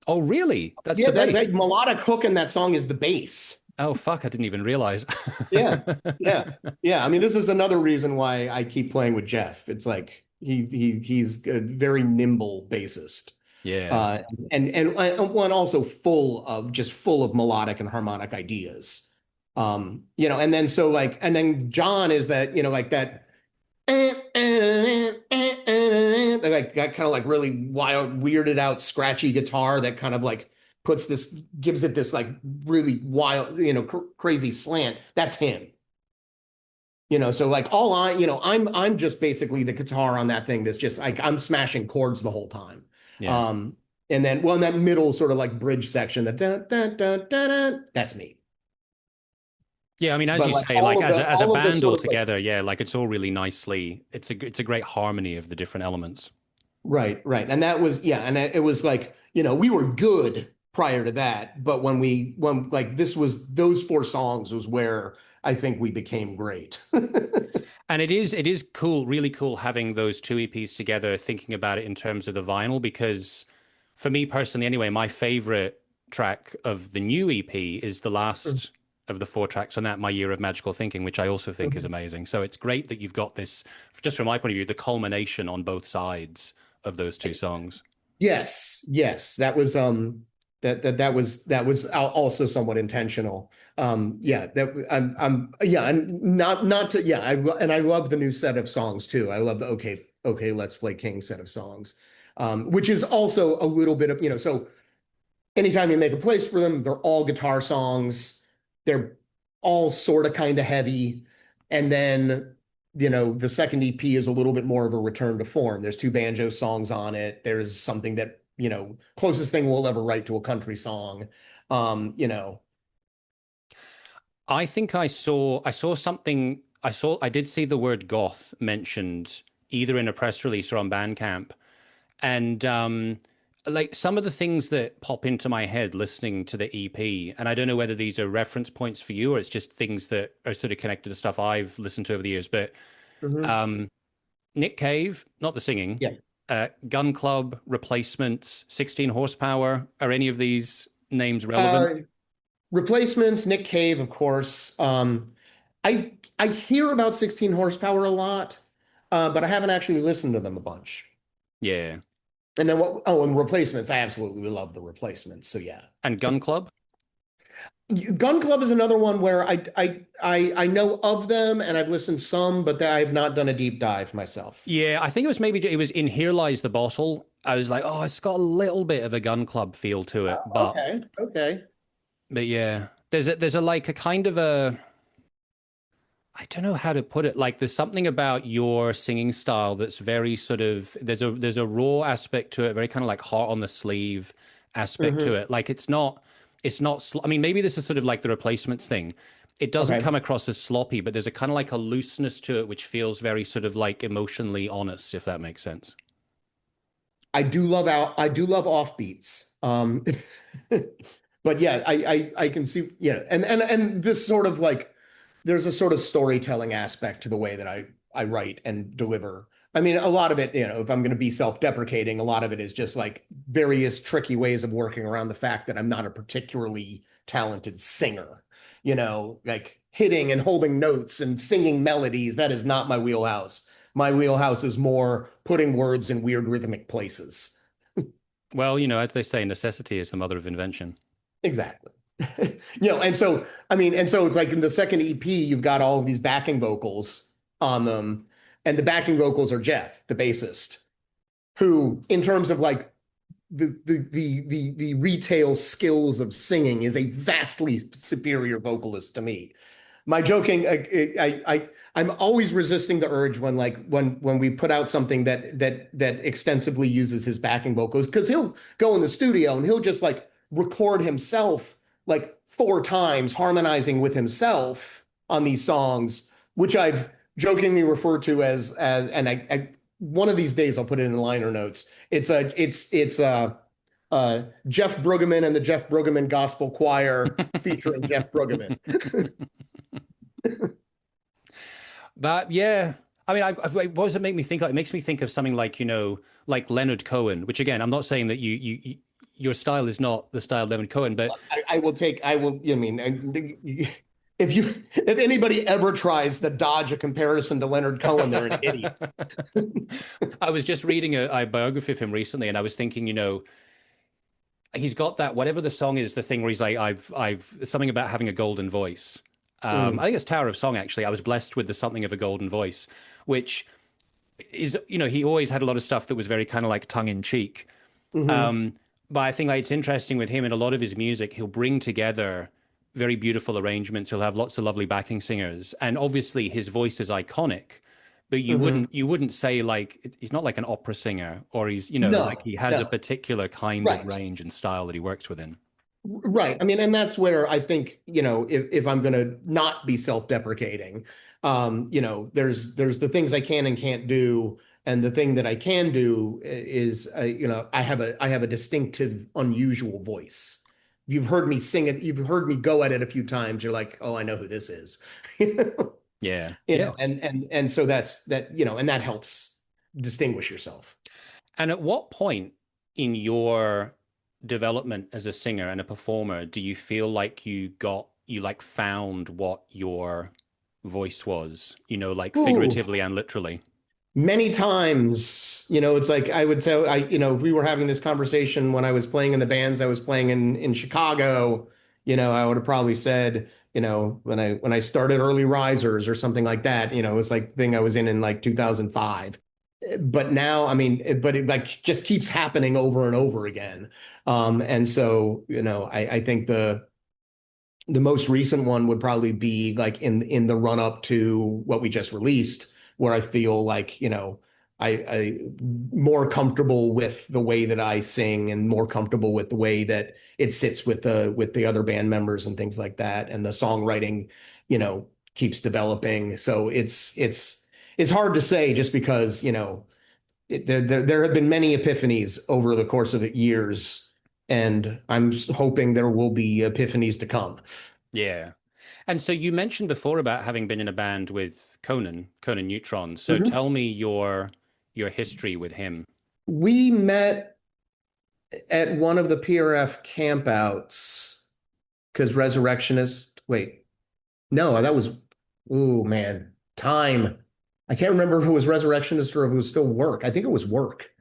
Oh, really? That's Yeah, the that bass. melodic hook in that song is the bass. Oh, fuck, I didn't even realize. Yeah. Yeah. Yeah. I mean, this is another reason why I keep playing with Jeff. It's like he's a very nimble bassist. Yeah. Uh and one also full of melodic and harmonic ideas. You know, and then so like and then John is that, you know, like that like that kind of like really wild, weirded out, scratchy guitar that kind of like gives it this like really wild, you know, crazy slant. That's him. You know, so like I'm just basically the guitar on that thing that's just like I'm smashing chords the whole time. Yeah. Um, and then well, in that middle sort of like bridge section, that's me. Yeah, I mean, as But you like say, like as a all of the band sort of like altogether, yeah, like it's all really nicely. It's a great harmony of the different elements. right. And that was, yeah, and it was like, you know, we were good prior to that, but when like this was those four songs was where I think we became great. And it is cool, really cool having those two EPs together, thinking about it in terms of the vinyl, because for me personally, anyway, my favorite track of the new EP is the last of the four tracks on that, My Year of Magical Thinking, which I also think is amazing. So it's great that you've got this, just from my point of view, the culmination on both sides of those two songs. Yes, that was that was also somewhat intentional. Yeah, that I'm yeah, and not to yeah, and I love the new set of songs too. I love the okay, let's play King set of songs. Which is also a little bit of, you know, so anytime you make a place for them, they're all guitar songs. They're all sort of kind of heavy. And then, you know, the second EP is a little bit more of a return to form. There's two banjo songs on it. There's something that, you know, closest thing we'll ever write to a country song. You know. I think I did see the word goth mentioned either in a press release or on Bandcamp. And like some of the things that pop into my head listening to the EP, and I don't know whether these are reference points for you or it's just things that are sort of connected to stuff I've listened to over the years. But Mhm. um, Nick Cave, not the singing, Yeah. Gun Club, Replacements, 16 Horsepower. Are any of these names relevant? Uh, Replacements, Nick Cave, of course. I hear about 16 horsepower a lot, but I haven't actually listened to them a bunch. Yeah. And then what? Oh, and replacements. I absolutely love the replacements. So yeah, And Gun Club? Gun Club is another one where I know of them and I've listened some, but I've not done a deep dive myself. Yeah, I think it was in Here Lies the Bottle. I was like, oh, it's got a little bit of a Gun Club feel to it, Okay. but yeah, there's a like a kind of a I don't know how to put it. Like there's something about your singing style that's very sort of there's a raw aspect to it, very kind of like heart on the sleeve aspect to Hmm. it. Like I mean, maybe this is sort of like the Replacements thing. It doesn't Okay. come across as sloppy, but there's a kind of like a looseness to it which feels very sort of like emotionally honest, if that makes sense. I do love offbeats. But yeah, I can see, yeah, and this sort of like there's a sort of storytelling aspect to the way that I write and deliver. I mean, a lot of it, if I'm going to be self-deprecating, a lot of it is just like various tricky ways of working around the fact that I'm not a particularly talented singer. Like hitting and holding notes and singing melodies, that is not my wheelhouse. My wheelhouse is more putting words in weird rhythmic places. Well, as they say, necessity is the mother of invention. Exactly. And so, I mean, and so it's like in the second EP, you've got all of these backing vocals on them, and the backing vocals are Jeff, the bassist, who, in terms of like the retail skills of singing, is a vastly superior vocalist to me. My joking, I'm always resisting the urge when we put out something that extensively uses his backing vocals, because he'll go in the studio and he'll just like record himself like 4 times harmonizing with himself on these songs, which I've jokingly referred to as and I one of these days I'll put it in the liner notes. It's Jeff Brueggemann and the Jeff Brueggemann Gospel Choir featuring Jeff Brueggemann. But yeah, I mean, what does it make me think of? It makes me think of something like, like Leonard Cohen, which again, I'm not saying that your style is not the style of Leonard Cohen, but I mean, if anybody ever tries to dodge a comparison to Leonard Cohen, they're an idiot. I was just reading a biography of him recently, and I was thinking, he's got that, whatever the song is, the thing where he's like, I've something about having a golden voice. I think it's Tower of Song, actually. I was blessed with the something of a golden voice, which is, he always had a lot of stuff that was very kind of like tongue in cheek. But I think like it's interesting with him, in a lot of his music, he'll bring together very beautiful arrangements. He'll have lots of lovely backing singers, and obviously his voice is iconic. But you wouldn't say like he's not like an opera singer, or he's No, like he has a no. particular kind of Right. range and style that he works within. Right. I mean, and that's where I think, if I'm going to not be self-deprecating, there's the things I can and can't do. And the thing that I can do is, I have a distinctive, unusual voice. You've heard me sing it. You've heard me go at it a few times. You're like, oh, I know who this is. Yeah. Yeah. And so that's that, and that helps distinguish yourself. And at what point in your development as a singer and a performer do you feel like you like found what your voice was, like figuratively and literally? Many times, it's like I would tell if we were having this conversation when I was playing in the bands I was playing in Chicago, I would have probably said, when I started Early Risers or something like that, it's like the thing I was in like 2005. But now, I mean, but it like just keeps happening over and over again. And so, I think the most recent one would probably be like in the run up to what we just released, where I feel like, I more comfortable with the way that I sing and more comfortable with the way that it sits with the other band members and things like that. And the songwriting, keeps developing. So it's hard to say, just because, there have been many epiphanies over the course of years, and I'm hoping there will be epiphanies to come. Yeah. And so you mentioned before about having been in a band with Conan Neutron. So tell me your history with him. We met at one of the PRF campouts, because wait, no, that was, oh man, time. I can't remember if it was Resurrectionist or if it was still Work. I think it was Work.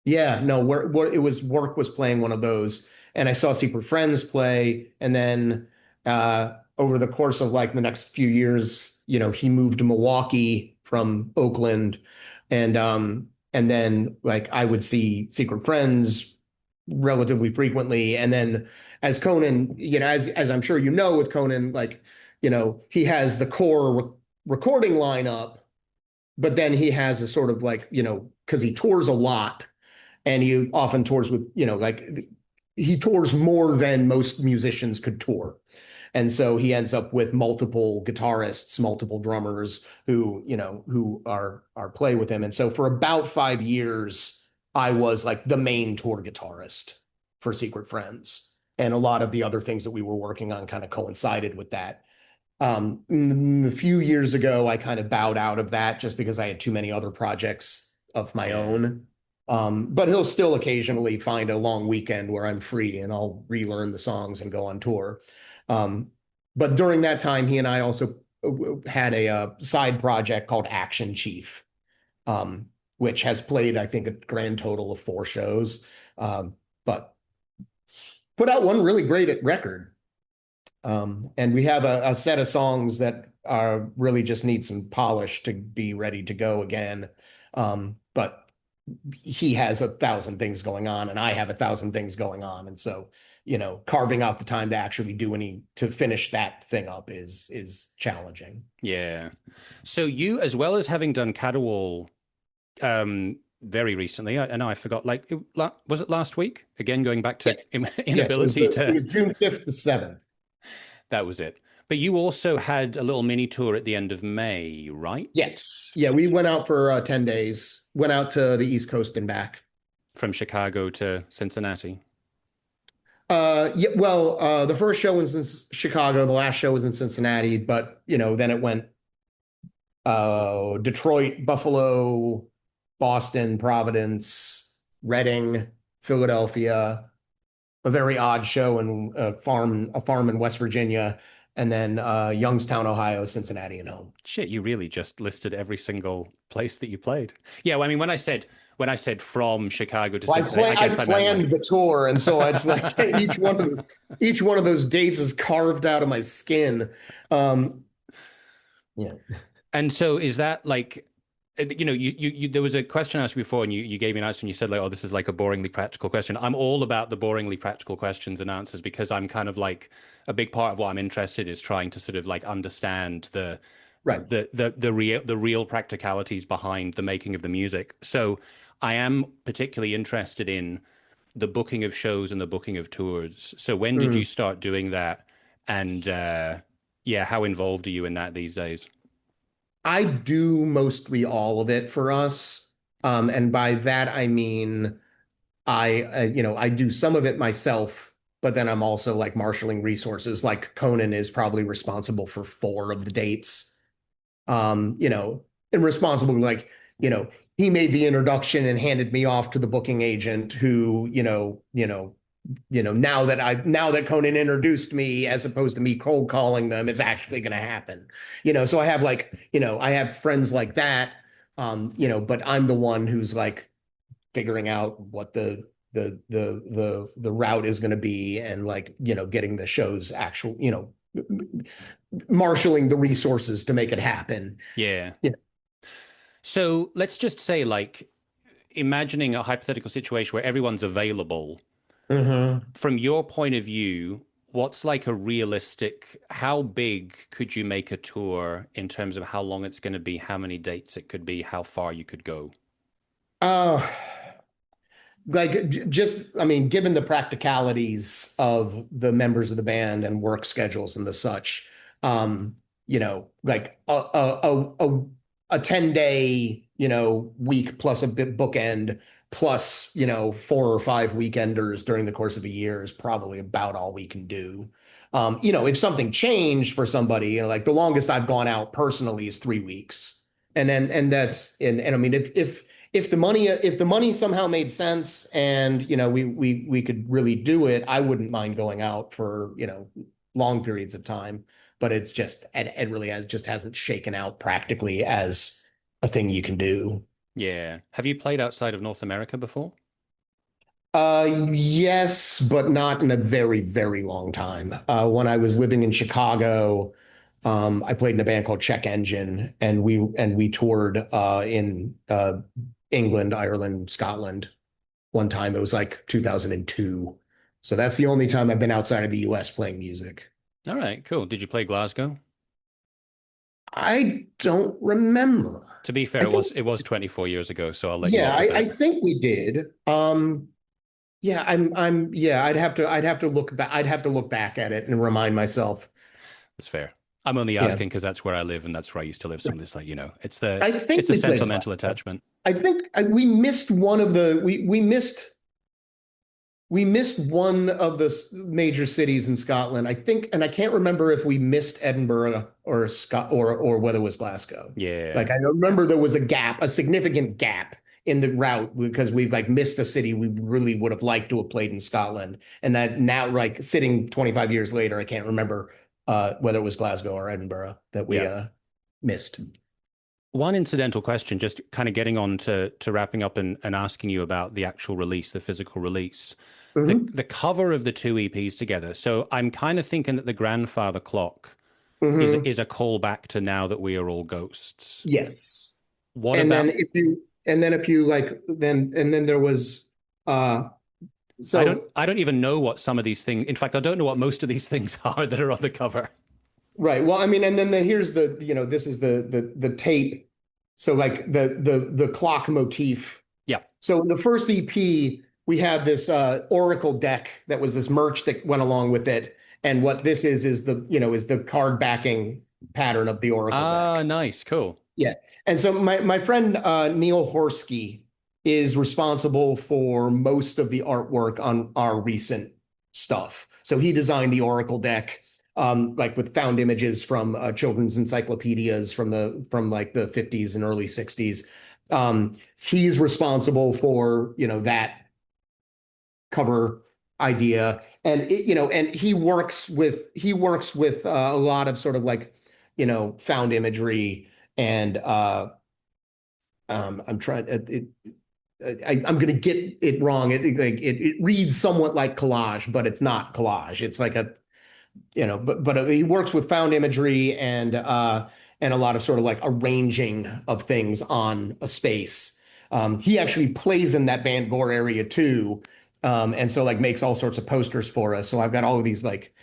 Yeah, no, it was Work was playing one of those, and I saw Secret Friends play, and then over the course of like the next few years, he moved to Milwaukee from Oakland, and then like I would see Secret Friends relatively frequently, and then as Conan, as I'm sure with Conan, like he has the core recording lineup, but then he has a sort of like, because he tours a lot, and he often tours with, like he tours more than most musicians could tour. And so he ends up with multiple guitarists, multiple drummers who are play with him. And so for about 5 years, I was like the main tour guitarist for Secret Friends. And a lot of the other things that we were working on kind of coincided with that. A few years ago, I kind of bowed out of that just because I had too many other projects of my Yeah. own. But he'll still occasionally find a long weekend where I'm free and I'll relearn the songs and go on tour. Um, but during that time, he and I also had a side project called Action Chief, um, which has played, I think, a grand total of 4 shows, but put out one really great record. And we have a set of songs that are really just need some polish to be ready to go again. But he has 1,000 things going on, and I have 1,000 things going on, and so carving out the time to actually to finish that thing up is challenging. Yeah. So you, as well as having done Caterwaul very recently, I know I forgot, like, was it last week? Again, going back to Yes, inability it was June 5th to 7th. That was it. But you also had a little mini tour at the end of May, right? Yes, yeah, we went out for 10 days, went out to the East Coast and back. From Chicago to Cincinnati. Yeah, well, the first show was in Chicago, the last show was in Cincinnati, but then it went Detroit, Buffalo, Boston, Providence, Reading, Philadelphia, a very odd show in a farm in West Virginia, and then Youngstown, Ohio, Cincinnati, and home. Shit, you really just listed every single place that you played. Yeah, well, I mean, when I said from Chicago to Cincinnati, I guess I planned meant the tour, and so it's like each one of those dates is carved out of my skin. Yeah. And so is that like, you there was a question asked before, and you gave me an answer, and you said like, oh, this is like a boringly practical question. I'm all about the boringly practical questions and answers because I'm kind of like a big part of what I'm interested is trying to sort of like understand Right. the real practicalities behind the making of the music. So I am particularly interested in the booking of shows and the booking of tours. So when did you start doing that? And yeah, how involved are you in that these days? I do mostly all of it for us. And by that, I mean, I do some of it myself, but then I'm also like marshaling resources. Like Conan is probably responsible for 4 of the dates. And responsible, like, he made the introduction and handed me off to the booking agent who, now that Conan introduced me, as opposed to me cold calling them, it's actually going to happen. So I have I have friends like that. But I'm the one who's like figuring out what the route is going to be, and like getting the show's actual marshaling the resources to make it happen. Yeah. So let's just say, like, imagining a hypothetical situation where everyone's available. From your point of view, what's like a realistic, how big could you make a tour in terms of how long it's going to be, how many dates it could be, how far you could go? Uh, I mean, given the practicalities of the members of the band and work schedules and the such, like a 10-day, week plus a bit bookend plus, 4 or 5 weekenders during the course of a year is probably about all we can do. If something changed for somebody, like the longest I've gone out personally is 3 weeks. And that's, and I mean, if the money somehow made sense and we could really do it, I wouldn't mind going out for long periods of time. But it's just it really hasn't shaken out practically as a thing you can do. Yeah. Have you played outside of North America before? Yes, but not in a very, very long time. When I was living in Chicago, I played in a band called Check Engine, and we toured in England, Ireland, Scotland. One time it was like 2002. So that's the only time I've been outside of the US playing music. All right, cool. Did you play Glasgow? I don't remember. To be fair, it was 24 years ago, so I'll let you Yeah, off with I that. think we did. Yeah, yeah, I'd have to look back at it and remind myself. It's fair. I'm only Yeah. asking because that's where I live and that's where I used to live. Something that's like, it's the I think it's a we played sentimental Glasgow. attachment. I think we missed one of the we missed one of the major cities in Scotland. I think, and I can't remember if we missed Edinburgh or Scott or whether it was Glasgow. Yeah. Like I remember there was a gap, a significant gap in the route because we've like missed a city we really would have liked to have played in Scotland. And that now, like sitting 25 years later, I can't remember whether it was Glasgow or Edinburgh that we Yeah. missed. One incidental question, just kind of getting on to wrapping up and asking you about the actual release, the physical release. Mhm. The cover of the two EPs together. So I'm kind of thinking that the grandfather clock Mhm. is a callback to Now That We Are All Ghosts. Yes. What And about then if you like then there was uh so I don't even know what some of these things. In fact, I don't know what most of these things are that are on the cover. right. Well, I mean, and then here's the, this is the tape. So like the clock motif. Yeah. So in the first EP, we had this Oracle deck that was this merch that went along with it. And what this is the card backing pattern of the Oracle Ah, deck. nice, cool. Yeah. And so my friend Neil Horsky is responsible for most of the artwork on our recent stuff. So he designed the Oracle deck, like with found images from children's encyclopedias from like the 50s and early 60s. He's responsible for, that cover idea. And and he works with a lot of sort of like, found imagery and I'm trying I'm going to get it wrong. It reads somewhat like collage, but it's not collage. It's like but he works with found imagery and a lot of sort of like arranging of things on a space. He actually plays in that Band Gore area too, and so like makes all sorts of posters for us. So I've got all of these like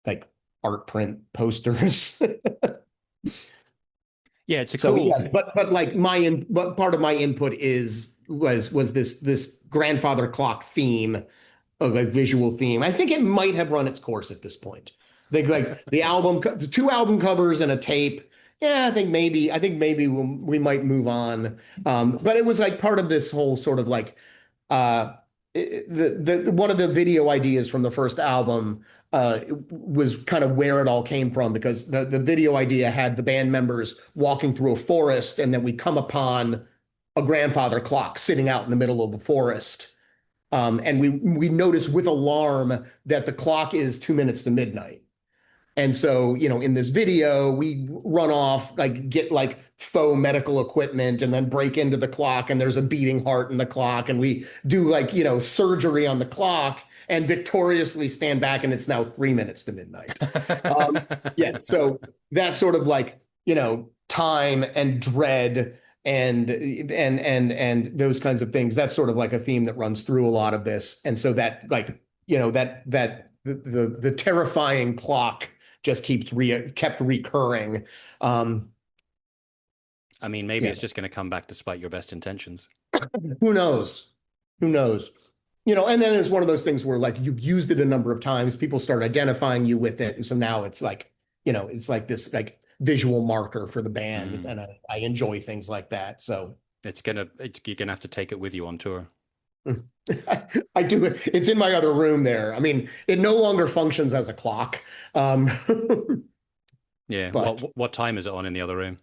like art print posters. Yeah, it's a So cool. yeah, but like but part of my input was this grandfather clock theme, of a visual theme. I think it might have run its course at this point. Like the two album covers and a tape. Yeah, I think maybe we might move on. But it was like part of this whole sort of like uh, the one of the video ideas from the first album was kind of where it all came from because the video idea had the band members walking through a forest and then we come upon a grandfather clock sitting out in the middle of the forest. And we notice with alarm that the clock is 2 minutes to midnight. And so, in this video, we run off, like get like faux medical equipment and then break into the clock and there's a beating heart in the clock. And we do like, surgery on the clock and victoriously stand back and it's now 3 minutes to midnight. Yeah. So that's sort of like, time and dread and those kinds of things. That's sort of like a theme that runs through a lot of this. And so that like, the terrifying clock just kept recurring. I mean, maybe Yeah. it's just going to come back despite your best intentions. Who knows? Who knows? And then it's one of those things where like you've used it a number of times, people start identifying you with it. And so now it's like, it's like this like visual marker for the band. And I enjoy things like that. So you're gonna have to take it with you on tour. I do it. It's in my other room there. I mean, it no longer functions as a clock. Yeah. But what time is it on in the other room?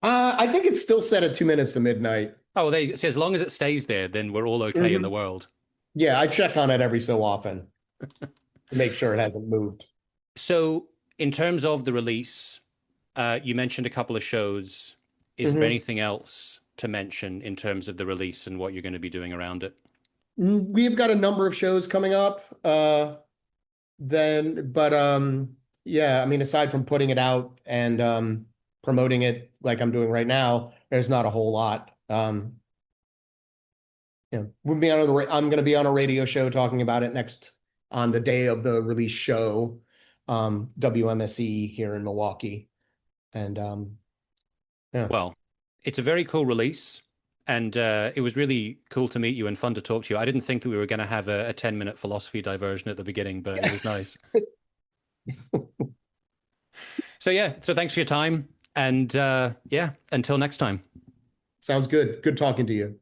I think it's still set at 2 minutes to midnight. Oh, well, they say as long as it stays there, then we're all okay in the world. Yeah, I check on it every so often to make sure it hasn't moved. So, in terms of the release, you mentioned a couple of shows. Is there anything else to mention in terms of the release and what you're going to be doing around it? We've got a number of shows coming up. Yeah, I mean, aside from putting it out and promoting it like I'm doing right now, there's not a whole lot. We'll be on I'm going to be on a radio show talking about it next on the day of the release show, WMSE here in Milwaukee. And yeah. Well, it's a very cool release. And it was really cool to meet you and fun to talk to you. I didn't think that we were going to have a 10-minute philosophy diversion at the beginning, but it was nice. So thanks for your time. And yeah, until next time. Sounds good. Good talking to you.